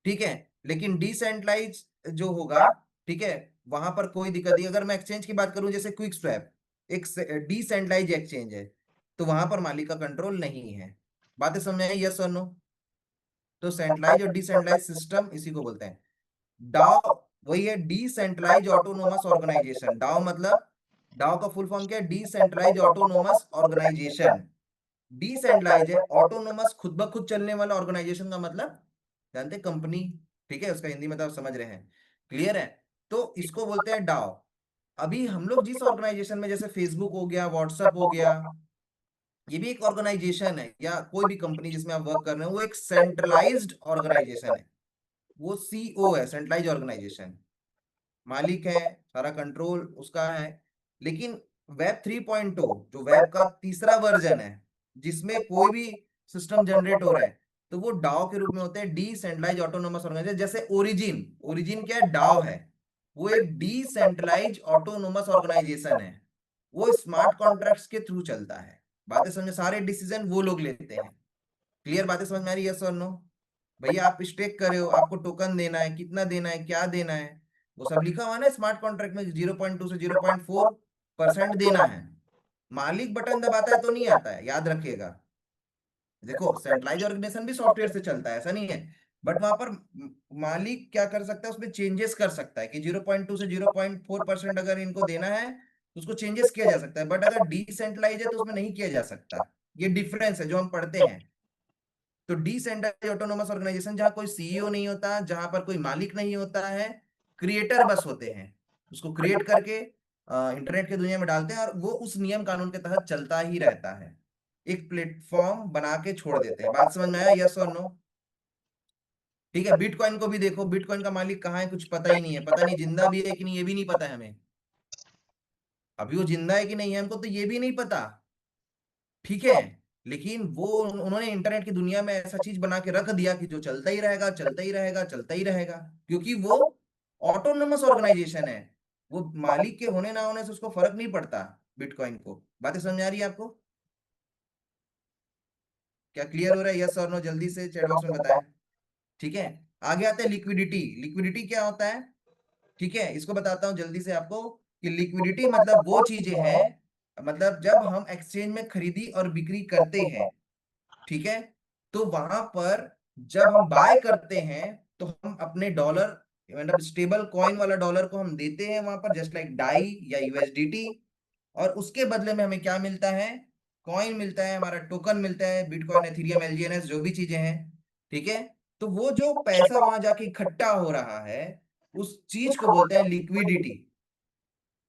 ठीक है, लेकिन डिसेंट्रलाइज जो होगा, ठीक है, वहां पर कोई दिक्कत नहीं। अगर मैं एक्सचेंज की बात करूं, जैसे क्विक स्वैप, एक डिसेंट्रलाइज एक्सचेंज है, तो वहां पर मालिक का कंट्रोल नहीं है। बातें समझ में आई? यस और नो? तो सेंट्रलाइज और डिसेंट्रलाइज सिस्टम इसी को बोलते हैं। डाओ वही है, डिसेंट्रलाइज ऑटोनोमस ऑर्गेनाइजेशन। डाओ मतलब, डाओ का फुल फॉर्म क्या है? Decentralise autonomous organisation. डिसेंट्रलाइज है, ऑटोनोमस खुद ब खुद चलने वाला ऑर्गेनाइजेशन का मतलब जानते, कंपनी। ठीक है, उसका हिंदी मतलब समझ रहे हैं? क्लियर है? तो इसको बोलते हैं डाओ। अभी हम लोग जिस ऑर्गेनाइजेशन में, जैसे फेसबुक हो गया, व्हाट्सएप हो गया, ये भी एक ऑर्गेनाइजेशन है, या कोई भी कंपनी जिसमें आप वर्क कर रहे हो, वो एक सेंट्रलाइज्ड ऑर्गेनाइजेशन है। वो सीओ है, सेंट्रलाइज ऑर्गेनाइजेशन, मालिक है, सारा कंट्रोल उसका है। लेकिन वेब 3.0 जो वेब का तीसरा वर्जन है, जिसमें कोई भी सिस्टम जनरेट हो रहा है, तो वो डाओ के रूप में होते हैं, डिसेंट्रलाइज ऑटोनोमस ऑर्गेनाइजेशन। जैसे ओरिजिन, ओरिजिन क्या है? डाओ है। वो एक डिसेंट्रलाइज ऑटोनोमस ऑर्गेनाइजेशन है, वो स्मार्ट कॉन्ट्रैक्ट्स के थ्रू चलता है। बातें समझे? सारे डिसीजन वो लोग लेते हैं। क्लियर? बातें समझ में आ रही है? यस और नो? भैया आप स्टेक कर रहे हो, आपको टोकन देना है, कितना देना है, क्या देना है, वो सब लिखा हुआ है ना स्मार्ट कॉन्ट्रैक्ट में। 0.2 से 0.4% देना है। मालिक बटन दबाता है तो नहीं आता है, याद रखिएगा। देखो सेंट्रलाइज ऑर्गेनाइजेशन भी सॉफ्टवेयर से चलता है, ऐसा नहीं है, बट वहां पर मालिक क्या कर सकता है? उसमें चेंजेस कर सकता है कि 0.2 से 0.4% अगर इनको देना है तो उसको चेंजेस किया जा सकता है। बट अगर डिसेंट्रलाइज है तो उसमें नहीं किया जा सकता। ये डिफरेंस है जो हम पढ़ते हैं। तो डिसेंट्रलाइज ऑटोनोमस ऑर्गेनाइजेशन, जहां कोई सीईओ नहीं होता, जहां पर कोई मालिक नहीं होता है, क्रिएटर बस होते हैं, उसको क्रिएट करके इंटरनेट की दुनिया में डालते हैं, और वो उस नियम कानून के तहत चलता ही रहता है। एक प्लेटफॉर्म बना के छोड़ देते हैं। बात समझ में आया? यस और नो? ठीक है, बिटकॉइन को भी देखो, बिटकॉइन का मालिक कहाँ है? कुछ पता ही नहीं है, पता नहीं जिंदा भी है कि नहीं, ये भी नहीं पता है हमें। अभी वो जिंदा है कि नहीं है हमको तो ये भी नहीं पता। ठीक है, लेकिन वो उन्होंने इंटरनेट की दुनिया में ऐसा चीज बना के रख दिया कि जो चलता ही रहेगा, चलता ही रहेगा, चलता ही रहेगा, क्योंकि वो ऑटोनोमस ऑर्गेनाइजेशन है। वो मालिक के होने ना होने से उसको फर्क नहीं पड़ता बिटकॉइन को। बातें समझ आ रही है आपको? क्या क्लियर हो रहा है? यस और नो? जल्दी से चैट बॉक्स में बताएं। ठीक है, आगे आते हैं लिक्विडिटी। लिक्विडिटी क्या होता है? ठीक है, इसको बताता हूं जल्दी से आपको कि लिक्विडिटी मतलब वो चीजें हैं, मतलब जब हम एक्सचेंज में खरीदी और बिक्री करते हैं, ठीक है, तो वहां पर जब हम बाय करते हैं तो हम अपने डॉलर, मतलब स्टेबल कॉइन वाला डॉलर को हम देते हैं वहां पर, जस्ट लाइक डाई या यूएसडीटी। और उसके बदले में हमें क्या मिलता है? कॉइन मिलता है, हमारा टोकन मिलता है, बिटकॉइन, एथीरियम, एलजीएनएस, जो भी चीजें हैं। ठीक है, तो वो जो पैसा वहां जाके इकट्ठा हो रहा है, उस चीज को बोलते हैं लिक्विडिटी।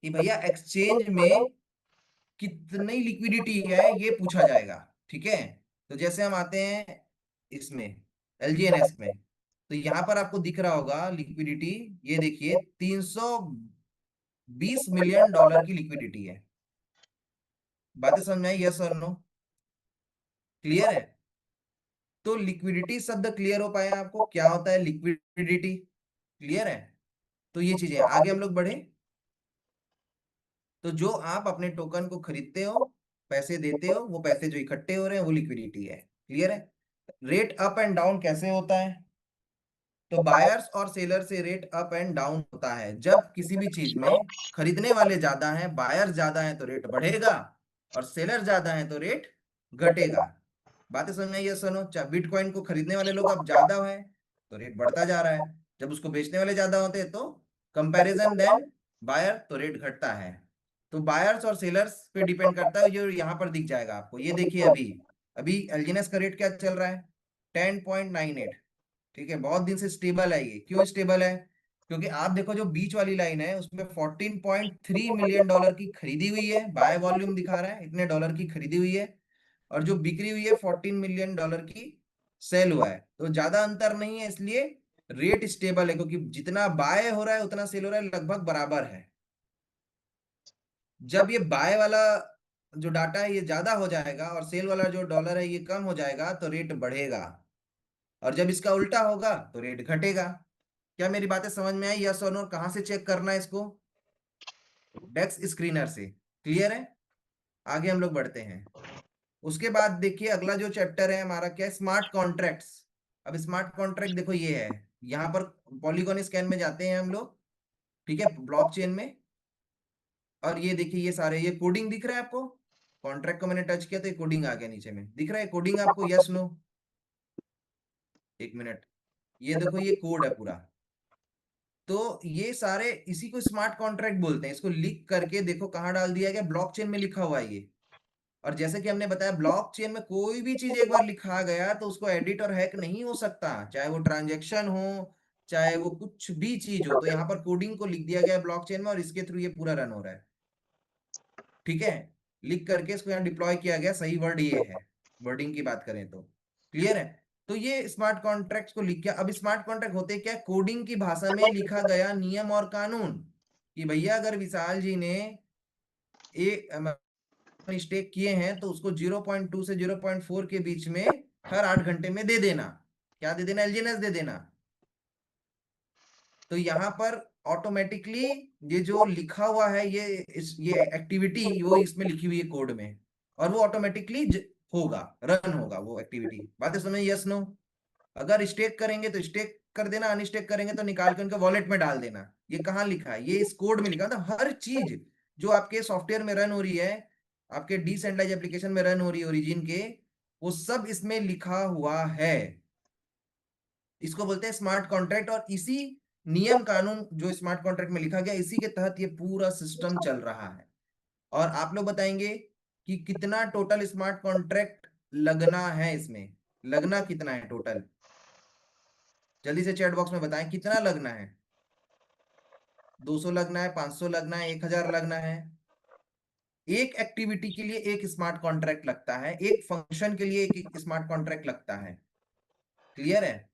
कि भैया एक्सचेंज में कितनी लिक्विडिटी है ये पूछा जाएगा। ठीक है, तो जैसे हम आते हैं इसमें एलजीएनएस में, तो यहां पर आपको दिख रहा होगा लिक्विडिटी, ये देखिए 320 मिलियन डॉलर की लिक्विडिटी है। बातें समझ में आई? यस और नो? क्लियर है? तो लिक्विडिटी शब्द क्लियर हो पाया आपको? क्या होता है लिक्विडिटी? क्लियर है? तो ये चीजें आगे हम लोग बढ़े। तो जो आप अपने टोकन को खरीदते हो, पैसे देते हो, वो पैसे जो इकट्ठे हो रहे हैं वो लिक्विडिटी है। क्लियर है? रेट अप एंड डाउन कैसे होता है? तो बायर्स और सेलर से रेट अप एंड डाउन होता है जब किसी भी चीज में खरीदने वाले ज्यादा हैं, बायर्स ज्यादा हैं तो रेट बढ़ेगा, और सेलर ज्यादा हैं तो रेट घटेगा। बातें समझ में आई? यस सुनो। बिटकॉइन को खरीदने वाले लोग अब ज्यादा है तो रेट बढ़ता जा रहा है, जब उसको बेचने वाले ज्यादा होते हैं तो कंपैरिजन देन बायर तो रेट घटता है। तो बायर्स और सेलर्स पे डिपेंड करता है, जो यहाँ पर दिख जाएगा आपको। ये देखिए अभी अभी एलजीएनएस का रेट क्या चल रहा है? 10.98। ठीक है, बहुत दिन से स्टेबल है। ये क्यों स्टेबल है? क्योंकि आप देखो जो बीच वाली लाइन है उसमें 14.3 मिलियन डॉलर की खरीदी हुई है, बाय वॉल्यूम दिखा रहा है, इतने डॉलर की खरीदी हुई है, और जो बिक्री हुई है 14 मिलियन डॉलर की सेल हुआ है। तो ज्यादा अंतर नहीं है, इसलिए रेट स्टेबल है, क्योंकि जितना बाय हो रहा है उतना सेल हो रहा है, लगभग बराबर है। जब ये बाय वाला जो डाटा है ये ज्यादा हो जाएगा और सेल वाला जो डॉलर है ये कम हो जाएगा तो रेट बढ़ेगा, और जब इसका उल्टा होगा तो रेट घटेगा। क्या मेरी बातें समझ में आई? यस और नो? कहां से चेक करना है इसको? डेक्स स्क्रीनर से। क्लियर है? आगे हम लोग बढ़ते हैं। उसके बाद देखिए अगला जो चैप्टर है हमारा क्या है? Smart contracts. अब स्मार्ट कॉन्ट्रैक्ट देखो ये है, यहाँ पर पॉलीगॉन स्कैन में जाते हैं हम लोग, ठीक है, ब्लॉकचेन में। और ये देखिए ये सारे ये कोडिंग दिख रहा है आपको? कॉन्ट्रैक्ट को मैंने टच किया तो ये कोडिंग आ गया नीचे में, दिख रहा है कोडिंग आपको? Yes no? एक मिनट, ये देखो ये कोड है पूरा। तो ये सारे इसी को स्मार्ट कॉन्ट्रैक्ट बोलते हैं। इसको लिख करके देखो कहाँ डाल दिया गया? ब्लॉकचेन में लिखा हुआ है ये। और जैसे कि हमने बताया ब्लॉकचेन में कोई भी चीज एक बार लिखा गया तो उसको एडिट और हैक नहीं हो सकता, चाहे वो ट्रांजैक्शन हो, चाहे वो कुछ भी चीज हो। तो यहाँ पर कोडिंग को लिख दिया गया है ब्लॉकचेन में और इसके थ्रू ये पूरा रन हो रहा है। ठीक है, लिख करके इसको यहाँ डिप्लॉय किया गया, सही वर्ड ये है, वर्डिंग की बात करें तो। क्लियर है? तो ये स्मार्ट कॉन्ट्रैक्ट को लिख के, अब स्मार्ट कॉन्ट्रैक्ट होते क्या? कोडिंग की भाषा में लिखा गया नियम और कानून, कि भैया अगर विशाल जी ने एक स्टेक किए हैं तो उसको 0.2 से 0.4 के बीच में हर 8 घंटे में दे देना। क्या दे देना? एलजीएनएस दे देना। तो यहाँ पर ऑटोमेटिकली ये जो लिखा हुआ है ये एक्टिविटी वो इसमें लिखी हुई है कोड में, और वो ऑटोमेटिकली होगा, रन होगा वो एक्टिविटी। बातें समझ? Yes no? अगर स्टेक करेंगे तो स्टेक कर देना, अनस्टेक करेंगे तो निकाल के उनके वॉलेट में डाल देना। ये कहाँ लिखा है? ये इस कोड में लिखा है। मतलब हर चीज जो आपके सॉफ्टवेयर में रन हो रही है, आपके डिसेंट्रलाइज एप्लीकेशन में रन हो रही है ओरिजिन के, वो सब इसमें लिखा हुआ है। इसको बोलते हैं स्मार्ट कॉन्ट्रैक्ट, और इसी नियम कानून जो स्मार्ट कॉन्ट्रैक्ट में लिखा गया इसी के तहत ये पूरा सिस्टम चल रहा है। और आप लोग बताएंगे कि कितना टोटल स्मार्ट कॉन्ट्रैक्ट लगना है इसमें? लगना कितना है टोटल? जल्दी से चैट बॉक्स में बताएं कितना लगना है। 200 लगना है, 500 लगना है, 1000 लगना है? एक एक्टिविटी के लिए एक स्मार्ट कॉन्ट्रैक्ट लगता है, एक फंक्शन के लिए एक स्मार्ट कॉन्ट्रैक्ट लगता है। क्लियर है?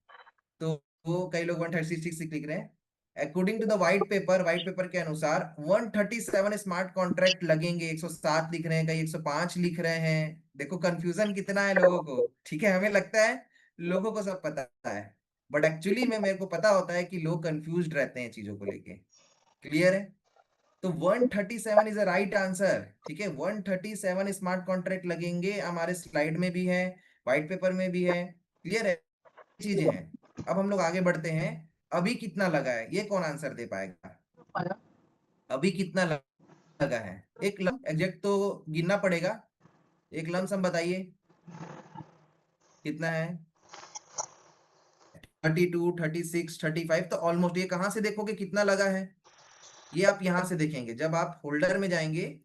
तो वो कई लोग 136 लिख रहे हैं। According to the white paper के अनुसार 137 स्मार्ट कॉन्ट्रैक्ट लगेंगे। 107 लिख रहे हैं, कई 105 लिख रहे हैं। देखो कंफ्यूजन कितना है लोगों को। ठीक है, हमें लगता है लोगों को सब पता है, बट एक्चुअली में मेरे को पता होता है कि लोग कंफ्यूज रहते हैं चीजों को लेके। क्लियर है? तो 137 इज अ राइट आंसर। ठीक है, 137 स्मार्ट कॉन्ट्रैक्ट लगेंगे, हमारे स्लाइड में भी है, व्हाइट पेपर में भी है। क्लियर है? चीजें हैं। अब हम लोग आगे बढ़ते हैं। अभी कितना लगा है ये कौन आंसर दे पाएगा? अभी कितना लगा है? एक लम एग्जैक्ट तो गिनना पड़ेगा। एक लमसम बताइए कितना है? 32, 36, 35। तो ऑलमोस्ट ये कहां से देखोगे कितना लगा है? ये आप यहां से देखेंगे, जब आप होल्डर में जाएंगे,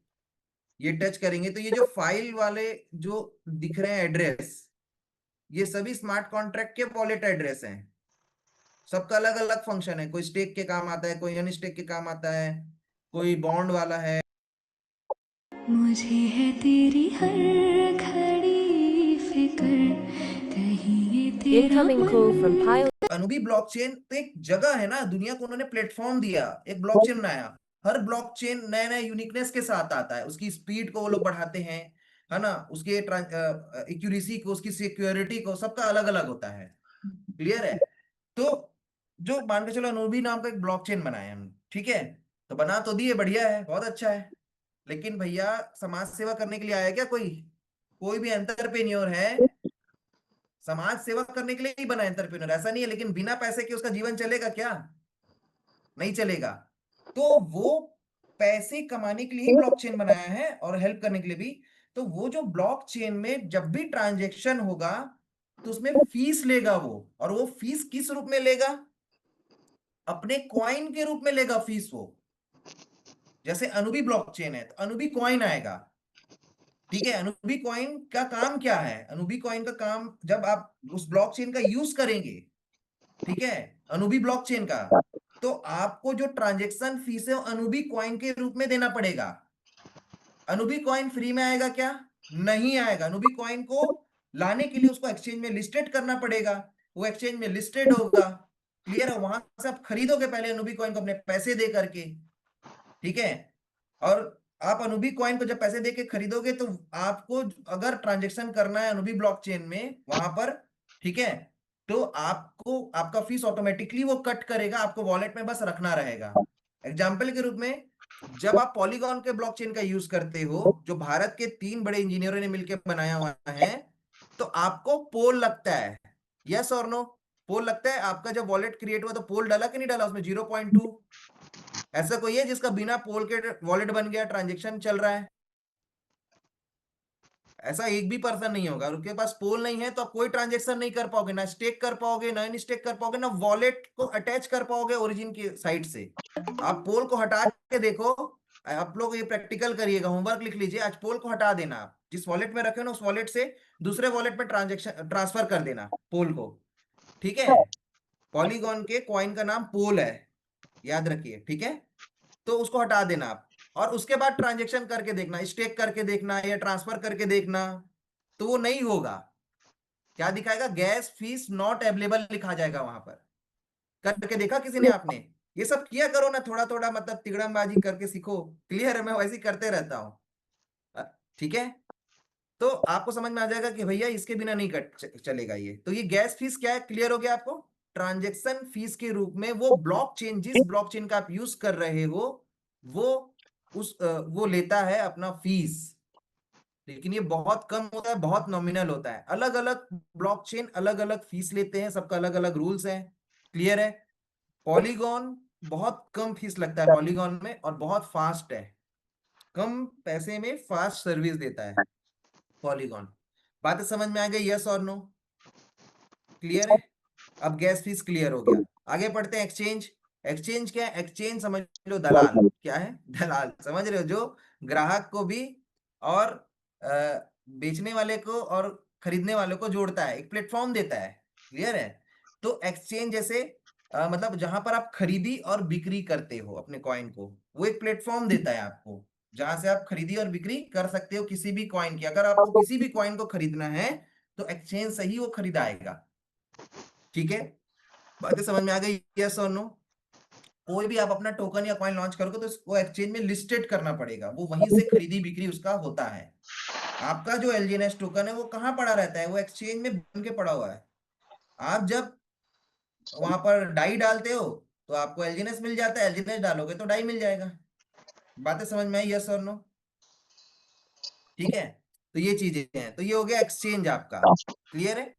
ये टच करेंगे तो ये जो फाइल वाले जो दिख रहे हैं एड्रेस, ये सभी स्मार्ट कॉन्ट्रैक्ट के वॉलेट एड्रेस हैं। सबका अलग अलग फंक्शन है, कोई स्टेक के काम आता है, कोई अनस्टेक के काम आता है, कोई बॉन्ड वाला है। मुझे है तेरी हर घड़ी फिक्र, कहीं ये तेरा Incoming call from मन Pile. अनुबी ब्लॉकचेन तो एक जगह है ना, दुनिया को उन्होंने प्लेटफॉर्म दिया, एक ब्लॉकचेन बनाया। हर ब्लॉकचेन नए नए यूनिकनेस के साथ आता है, उसकी स्पीड को वो लोग बढ़ाते हैं, है ना, उसके एक्यूरेसी को, उसकी सिक्योरिटी को, सबका अलग अलग होता है। क्लियर है? तो जो मान के चलो अनूबी नाम का एक ब्लॉकचेन बनाए हम, ठीक है, तो बना तो दिए, बढ़िया है, बहुत अच्छा है, लेकिन भैया समाज सेवा करने के लिए आया क्या कोई? कोई भी एंटरप्रेन्योर है समाज सेवा करने के लिए ही बना एंटरप्रेन्योर, ऐसा नहीं है, लेकिन बिना पैसे के उसका जीवन चलेगा क्या? नहीं चलेगा। तो वो पैसे कमाने के लिए ही ब्लॉकचेन बनाया है और हेल्प करने के लिए भी। तो वो जो ब्लॉकचेन में जब भी ट्रांजैक्शन होगा तो उसमें फीस लेगा वो, और वो फीस किस रूप में लेगा? अपने कॉइन के रूप में लेगा फीस वो। जैसे अनुबी ब्लॉकचेन है तो अनुबी कॉइन आएगा, ठीक है। अनुबी कॉइन का काम क्या है? अनुबी कॉइन का काम, जब आप उस ब्लॉकचेन का यूज करेंगे, ठीक है, अनुबी ब्लॉकचेन का, तो आपको जो ट्रांजैक्शन फीस है वो अनुबी कॉइन के रूप में देना पड़ेगा। अनुबी कॉइन फ्री में आएगा क्या? नहीं आएगा। अनुबी कॉइन को लाने के लिए उसको एक्सचेंज में लिस्टेड करना पड़ेगा, वो एक्सचेंज में लिस्टेड होगा, क्लियर है, वहां से आप खरीदोगे पहले अनुबी कॉइन को अपने पैसे दे करके, ठीक है। और आप अनुबी कॉइन को जब पैसे देके खरीदोगे तो आपको अगर ट्रांजैक्शन करना है अनुबी ब्लॉकचेन में वहां पर, ठीक है, तो आपको आपका फीस ऑटोमेटिकली वो कट करेगा, आपको वॉलेट में बस रखना रहेगा। एग्जाम्पल के रूप में, जब आप पॉलीगॉन के ब्लॉकचेन का यूज करते हो, जो भारत के 3 बड़े इंजीनियरों ने मिलकर बनाया हुआ है, तो आपको पोल लगता है, यस और नो? पोल लगता है। आपका जब वॉलेट क्रिएट हुआ तो पोल डाला कि नहीं डाला उसमें 0.2? ऐसा कोई है जिसका बिना पोल के वॉलेट बन गया, ट्रांजेक्शन चल रहा है? ऐसा एक भी पर्सन नहीं होगा। उनके पास पोल नहीं है तो आप कोई ट्रांजेक्शन नहीं कर पाओगे, ना स्टेक कर पाओगे, ना स्टेक कर पाओगे, ना वॉलेट को अटैच कर पाओगे ओरिजिन की साइड से। आप पोल को हटा के देखो, आप लोग ये प्रैक्टिकल करिएगा, होमवर्क लिख लीजिए, आज पोल को हटा देना, आप जिस वॉलेट में रखे हो ना उस वॉलेट से दूसरे वॉलेट में ट्रांजेक्शन ट्रांसफर कर देना पोल को, ठीक है। पॉलीगॉन के कॉइन का नाम पोल है, याद रखिए, ठीक है। तो उसको हटा देना आप, और उसके बाद ट्रांजेक्शन करके देखना, स्टेक करके देखना या ट्रांसफर करके देखना, तो वो नहीं होगा। क्या दिखाएगा? गैस फीस नॉट अवेलेबल लिखा जाएगा वहां पर। करके देखा किसी ने आपने? ये सब किया करो ना, थोड़ा थोड़ा मतलब तिगड़मबाजी करके सीखो, क्लियर है, मैं वैसे ही करते रहता हूँ, अ, ठीक है। तो आपको समझ में आ जाएगा कि भैया इसके बिना नहीं चलेगा ये। तो ये गैस फीस क्या है, क्लियर हो गया आपको? ट्रांजेक्शन फीस के रूप में वो ब्लॉकचेन, जिस ब्लॉकचेन का आप यूज कर रहे हो, वो वो लेता है अपना फीस, लेकिन ये बहुत कम होता है, बहुत नॉमिनल होता है। अलग अलग ब्लॉकचेन अलग अलग फीस लेते हैं, सबका अलग अलग रूल्स हैं, क्लियर है। पॉलीगॉन बहुत कम फीस लगता है पॉलीगॉन में, और बहुत फास्ट है, कम पैसे में फास्ट सर्विस देता है पॉलीगॉन। बातें समझ में आ गई, यस और नो? क्लियर है? अब गैस फीस क्लियर हो गया, आगे पढ़ते हैं एक्सचेंज। एक्सचेंज क्या है? एक्सचेंज समझ लो दलाल, क्या है? दलाल, समझ रहे हो, जो ग्राहक को भी और बेचने वाले को और खरीदने वाले को जोड़ता है, एक प्लेटफॉर्म देता है, क्लियर है। तो एक्सचेंज जैसे मतलब जहां पर आप खरीदी और बिक्री करते हो अपने कॉइन को, वो एक प्लेटफॉर्म देता है आपको, जहां से आप खरीदी और बिक्री कर सकते हो किसी भी कॉइन की। अगर आपको किसी भी कॉइन को खरीदना है तो एक्सचेंज से ही वो खरीदाएगा, ठीक है। बातें समझ में आ गई, यस और नो? कोई भी आप अपना टोकन या कॉइन लॉन्च करोगे तो उसको एक्सचेंज में लिस्टेड करना पड़ेगा, वो वहीं से खरीदी बिक्री उसका होता है। आपका जो एलजीएनएस टोकन है वो कहाँ पड़ा रहता है? वो एक्सचेंज में बन के पड़ा हुआ है। आप जब वहां पर डाई डालते हो तो आपको एलजीएनएस मिल जाता है, एलजीएनएस डालोगे तो डाई मिल जाएगा। बातें समझ में आई, यस और नो? ठीक है, तो ये चीजें हैं। तो ये हो गया एक्सचेंज आपका, क्लियर है।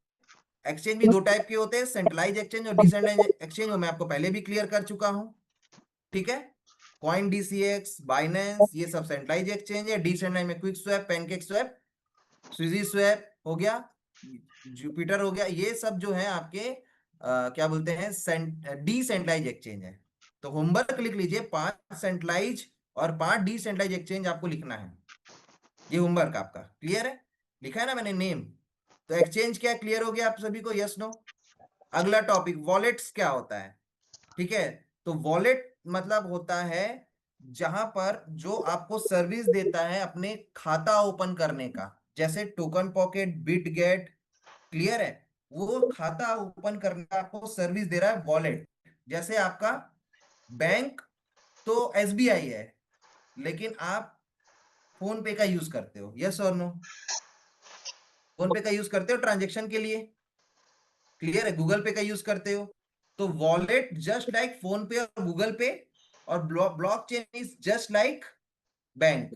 एक्सचेंज भी 2 टाइप के होते हैं, सेंट्रलाइज एक्सचेंज और डिसेंट्रलाइज एक्सचेंज, वो मैं आपको पहले भी क्लियर कर चुका हूं, ठीक है। कॉइन डीसीएक्स, बाइनेंस, ये सब सेंट्रलाइज एक्सचेंज है। डिसेंट्रलाइज में क्विक स्वैप, पैनकेक स्वैप, स्विजी स्वैप हो गया, जुपिटर हो गया, ये सब जो है आपके क्या बोलते हैं, डिसेंट्रलाइज एक्सचेंज है। तो होमवर्क लिख लीजिए, 5 सेंट्रलाइज और 5 डिसेंट्रलाइज एक्सचेंज आपको लिखना है, ये होमवर्क आपका, क्लियर है? लिखा है ना मैंने नेम। तो एक्सचेंज क्या क्लियर हो गया आप सभी को, यस नो? अगला टॉपिक, वॉलेट्स क्या होता है, ठीक है। तो वॉलेट मतलब होता है जहां पर जो आपको सर्विस देता है अपने खाता ओपन करने का, जैसे टोकन पॉकेट, बिटगेट, क्लियर है। वो खाता ओपन करने का आपको सर्विस दे रहा है वॉलेट। जैसे आपका बैंक तो एसबीआई है, लेकिन आप फोन पे का यूज करते हो, यस और नो? फोन पे का यूज करते हो ट्रांजेक्शन के लिए, क्लियर है। गूगल पे का यूज करते हो, तो वॉलेट जस्ट लाइक फोन पे और गूगल पे, और blockchain is just like bank,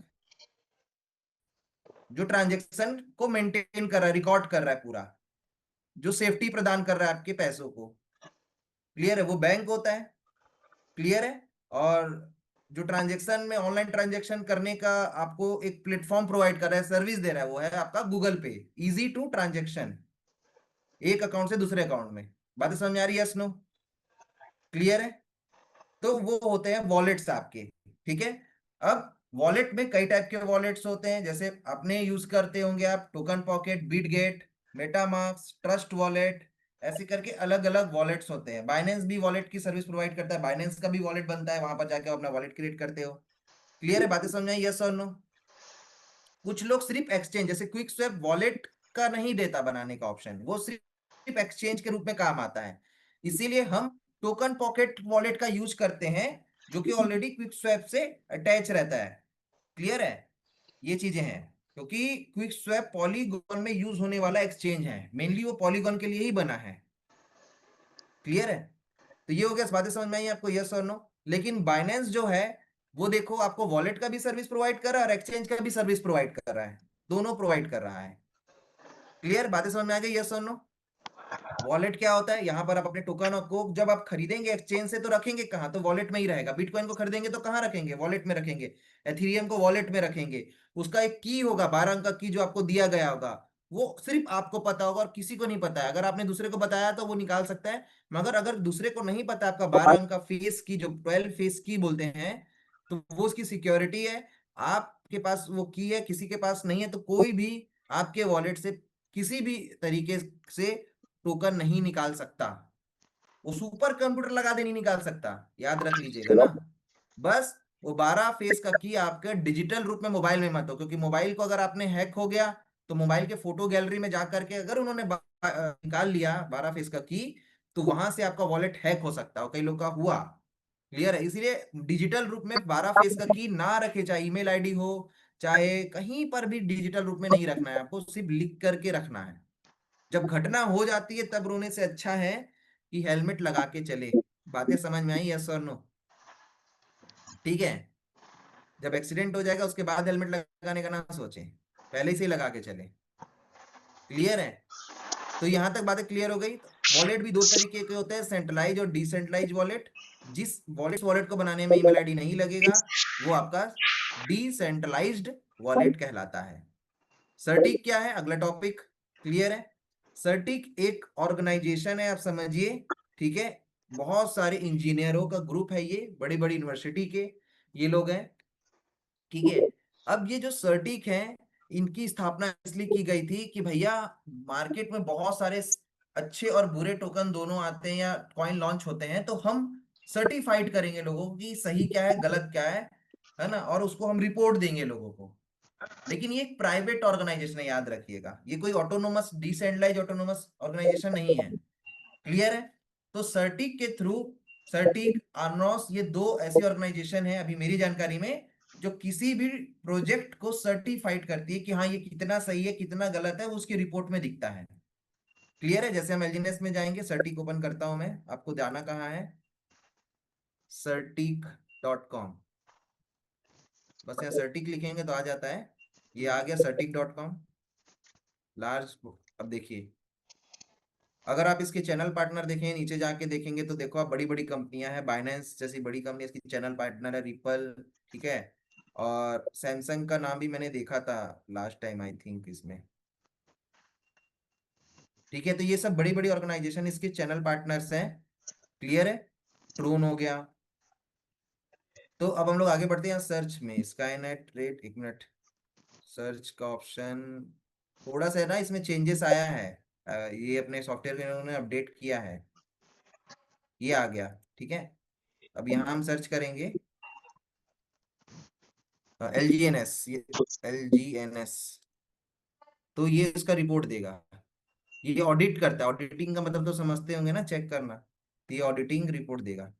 जो ट्रांजेक्शन को मेंटेन कर रहा है, रिकॉर्ड कर रहा है पूरा, जो सेफ्टी प्रदान कर रहा है आपके पैसों को। क्लियर है? वो बैंक होता है। क्लियर है? और जो ट्रांजेक्शन में ऑनलाइन ट्रांजेक्शन करने का आपको एक प्लेटफॉर्म प्रोवाइड कर रहा है, सर्विस दे रहा है, वो है आपका गूगल पे। इजी टू ट्रांजेक्शन, एक अकाउंट से दूसरे अकाउंट में। बातें समझ आ रही है? Yes no? क्लियर है? तो वो होते हैं वॉलेट्स आपके। ठीक है? अब वॉलेट में कई टाइप के वॉलेट्स होते हैं, जैसे अपने यूज करते होंगे आप token pocket, Bitget, MetaMask, trust wallet, ऐसे करके अलग अलग वॉलेट्स होते हैं। बाइनेंस भी वॉलेट की सर्विस प्रोवाइड करता है, बाइनेंस का भी वॉलेट बनता है, वहां पर जाके अपना वॉलेट क्रिएट करते हो। क्लियर है? बातें समझ आई? यस और नो? कुछ लोग सिर्फ एक्सचेंज, जैसे क्विक स्वैप वॉलेट का नहीं देता बनाने का ऑप्शन, वो सिर्फ एक्सचेंज के रूप में काम आता है। इसीलिए हम टोकन पॉकेट वॉलेट का यूज करते हैं, जो कि ऑलरेडी क्विक स्वैप से अटैच रहता है। क्लियर है? ये चीजें हैं, क्योंकि क्विक स्वैप पॉलीगॉन में यूज होने वाला एक्सचेंज है, मेनली वो पॉलीगॉन के लिए ही बना है। क्लियर है? तो ये हो गया, बातें समझ में आई आपको? यस और नो? लेकिन बाइनेंस जो है, वो देखो आपको वॉलेट का भी सर्विस प्रोवाइड कर रहा है और एक्सचेंज का भी सर्विस प्रोवाइड कर रहा है, दोनों प्रोवाइड कर रहा है। क्लियर? बातें समझ में आ गई? यस और नो? वॉलेट क्या होता है? यहाँ पर आप अपने टोकन को जब आप खरीदेंगे एक्सचेंज से, तो रखेंगे कहाँ? तो वॉलेट में ही रहेगा। बिटकॉइन को खरीदेंगे तो कहाँ रखेंगे? वॉलेट में रखेंगे। एथेरियम को वॉलेट में रखेंगे। उसका एक की होगा, 12 अंक का की, जो आपको दिया गया होगा, वो सिर्फ आपको पता होगा और किसी को नहीं पता है। अगर आपने दूसरे को बताया तो वो निकाल सकता है, मगर अगर दूसरे को नहीं पता आपका 12 अंक का फेस की, जो 12 फेस की बोलते हैं, तो वो उसकी सिक्योरिटी है। आपके पास वो की है, किसी के पास नहीं है, तो कोई भी आपके वॉलेट से किसी भी तरीके से टोकन नहीं निकाल सकता। वो सुपर कंप्यूटर लगा दे नहीं निकाल सकता, याद रख लीजिएगा ना। बस वो 12 फेस का की आपके डिजिटल रूप में मोबाइल में मत हो, क्योंकि मोबाइल को अगर आपने हैक हो गया, तो मोबाइल के फोटो गैलरी में जाकर के अगर उन्होंने निकाल लिया 12 फेस का की, तो वहां से आपका वॉलेट हैक हो सकता है, कई लोग का हुआ। क्लियर है? इसीलिए डिजिटल रूप में 12 फेस का की ना रखे, चाहे ईमेल आईडी हो, चाहे कहीं पर भी डिजिटल रूप में नहीं रखना है आपको, सिर्फ लिख करके रखना है। जब घटना हो जाती है तब रोने से अच्छा है कि हेलमेट लगा के चले। बातें समझ में आई? यस और नो? ठीक है? जब एक्सीडेंट हो जाएगा उसके बाद हेलमेट लगाने का ना सोचें, पहले से ही लगा के चले। क्लियर है? तो यहां तक बातें क्लियर हो गई। वॉलेट भी दो तरीके के होते हैं, सेंट्रलाइज और डिसेंट्रलाइज वॉलेट। जिस वॉलेट को बनाने में ईमेल आईडी नहीं लगेगा, वो आपका डिसेंट्रलाइज्ड वॉलेट कहलाता है। सर्टिक क्या है? अगला टॉपिक। क्लियर है? सर्टिक एक ऑर्गेनाइजेशन है, आप समझिए। ठीक है? बहुत सारे इंजीनियरों का ग्रुप है, ये बड़ी बड़ी यूनिवर्सिटी के ये लोग हैं। ठीक है? अब ये जो सर्टिक है, इनकी स्थापना इसलिए की गई थी कि भैया, मार्केट में बहुत सारे अच्छे और बुरे टोकन दोनों आते हैं या कॉइन लॉन्च होते हैं, तो हम सर्टिफाइड करेंगे लोगों की सही क्या है, गलत क्या है ना, और उसको हम रिपोर्ट देंगे लोगों को। लेकिन ये एक प्राइवेट ऑर्गेनाइजेशन है, याद रखिएगा, ये कोई ऑटोनोमस डिसेंट्रलाइज ऑटोनोमस ऑर्गेनाइजेशन नहीं है। क्लियर है? तो सर्टिक के थ्रू, सर्टिक, आर्नोस, ये दो ऐसी ऑर्गेनाइजेशन है अभी मेरी जानकारी में, जो किसी भी प्रोजेक्ट को सर्टिफाइड करती है कि हाँ ये कितना सही है कितना गलत है, वो उसकी रिपोर्ट में दिखता है। क्लियर है? जैसे हम एलजीनेस में जाएंगे, सर्टिक ओपन करता हूं मैं, आपको जाना कहाँ है? सर्टिक.com। बस यहाँ सर्टिक लिखेंगे तो आ जाता है, ये आ गया सर्टिक.com लार्ज। अब देखिए, अगर आप इसके चैनल पार्टनर देखें, नीचे जाके देखेंगे तो देखो आप, बड़ी बड़ी कंपनियां हैं, बाइनेंस जैसी बड़ी कंपनी इसकी चैनल पार्टनर है, रिपल। ठीक है? और सैमसंग का नाम भी मैंने देखा था लास्ट टाइम आई थिंक इसमें। ठीक है? तो ये सब बड़ी बड़ी ऑर्गेनाइजेशन इसके चैनल पार्टनर्स हैं। क्लियर है? ट्रून हो गया। तो अब हम लोग आगे बढ़ते हैं सर्च में, स्काईनेट रेट, एक मिनट, सर्च का ऑप्शन थोड़ा सा है ना, इसमें चेंजेस आया है। ये अपने सॉफ्टवेयर में उन्होंने अपडेट किया है, ये आ गया। ठीक है? अब यहाँ हम सर्च करेंगे LGNS, ये LGNS, तो ये इसका रिपोर्ट देगा। ये ऑडिट करता है, ऑडिटिंग का मतलब तो समझते होंगे ना, चेक करना, तो ये ऑडिटिंग रिपोर्ट देगा।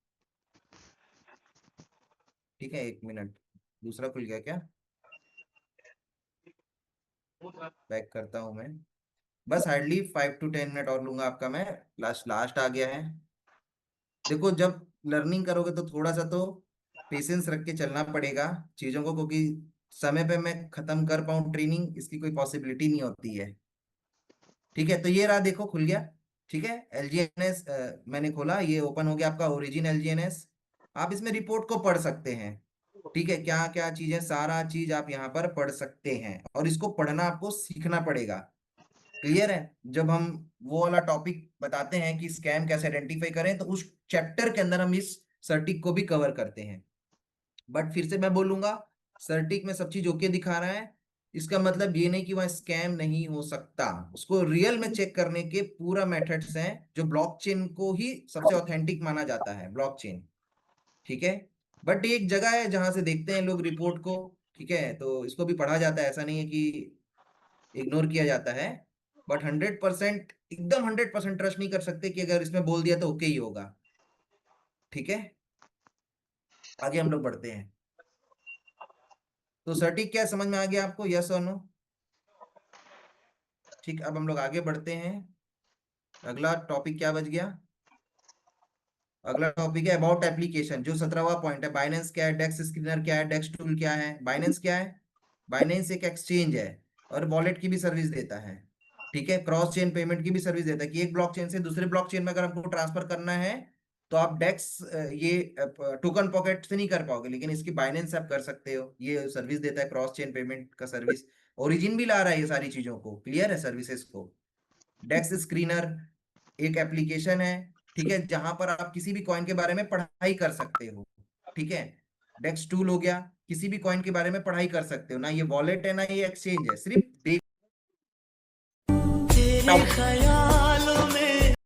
ठीक है? एक मिनट, दूसरा खुल गया क्या? बैक करता हूं मैं, बस हार्डली 5 to 10 मिनट और लूंगा आपका मैं, लास्ट लास्ट आ गया है। देखो जब लर्निंग करोगे तो थोड़ा सा तो पेशेंस रख के चलना पड़ेगा चीजों को, क्योंकि समय पे मैं खत्म कर पाऊँ ट्रेनिंग इसकी कोई पॉसिबिलिटी नहीं होती है। ठीक है, तो ये रहा, देखो खुल गया। ठीक है, एलजीएनएस मैंने खोला, ये ओपन हो गया आपका ओरिजिन एलजीएनएस। आप इसमें रिपोर्ट को पढ़ सकते हैं। ठीक है, क्या क्या चीजें, सारा चीज आप यहाँ पर पढ़ सकते हैं, और इसको पढ़ना आपको सीखना पड़ेगा। क्लियर है? जब हम वो वाला टॉपिक बताते हैं कि स्कैम कैसे आइडेंटिफाई करें, तो उस चैप्टर के अंदर हम इस सर्टिक को भी कवर करते हैं। बट फिर से मैं बोलूंगा, सर्टिक में सब चीज ओके दिखा रहा है, इसका मतलब ये नहीं कि वह स्कैम नहीं हो सकता। उसको रियल में चेक करने के पूरा मेथड्स हैं, जो ब्लॉकचेन को ही सबसे ऑथेंटिक माना जाता है, ब्लॉकचेन। ठीक है, बट एक जगह है जहां से देखते हैं लोग रिपोर्ट को। ठीक है, तो इसको भी पढ़ा जाता है, ऐसा नहीं है कि इग्नोर किया जाता है। बट 100%, एकदम 100% ट्रस्ट नहीं कर सकते कि अगर इसमें बोल दिया तो ओके ही होगा। ठीक है, आगे हम लोग बढ़ते हैं। तो सर्टिक क्या समझ में आ गया आपको, यस और नो? ठीक, अब हम लोग आगे बढ़ते हैं। अगला टॉपिक क्या बच गया? अगला टॉपिक है अबाउट एप्लीकेशन, जो 17वां पॉइंट है। बाइनेंस क्या है, डेक्स स्क्रीनर क्या है, डेक्स टूल क्या है। बाइनेंस क्या है? बाइनेंस एक एक्सचेंज है और वॉलेट की भी सर्विस देता है। ठीक है, क्रॉस चेन पेमेंट की भी सर्विस देता है, कि एक ब्लॉकचेन से दूसरे ब्लॉकचेन में अगर हमको ट्रांसफर करना है तो आप डेक्स ये टोकन पॉकेट से नहीं कर पाओगे, लेकिन इसकी बाइनेंस से आप कर सकते हो। ये सर्विस देता है, क्रॉस चेन पेमेंट का सर्विस। ओरिजिन भी ला रहा है ये सारी चीजों को, क्लियर है, सर्विसेज को। डेक्स स्क्रीनर एक एप्लीकेशन है, ठीक है, जहां पर आप किसी भी कॉइन के बारे में पढ़ाई कर सकते हो। ठीक है, डेक्स टूल हो गया, किसी भी कॉइन के बारे में पढ़ाई कर सकते हो। ना ये वॉलेट है ना ये एक्सचेंज है, सिर्फ देख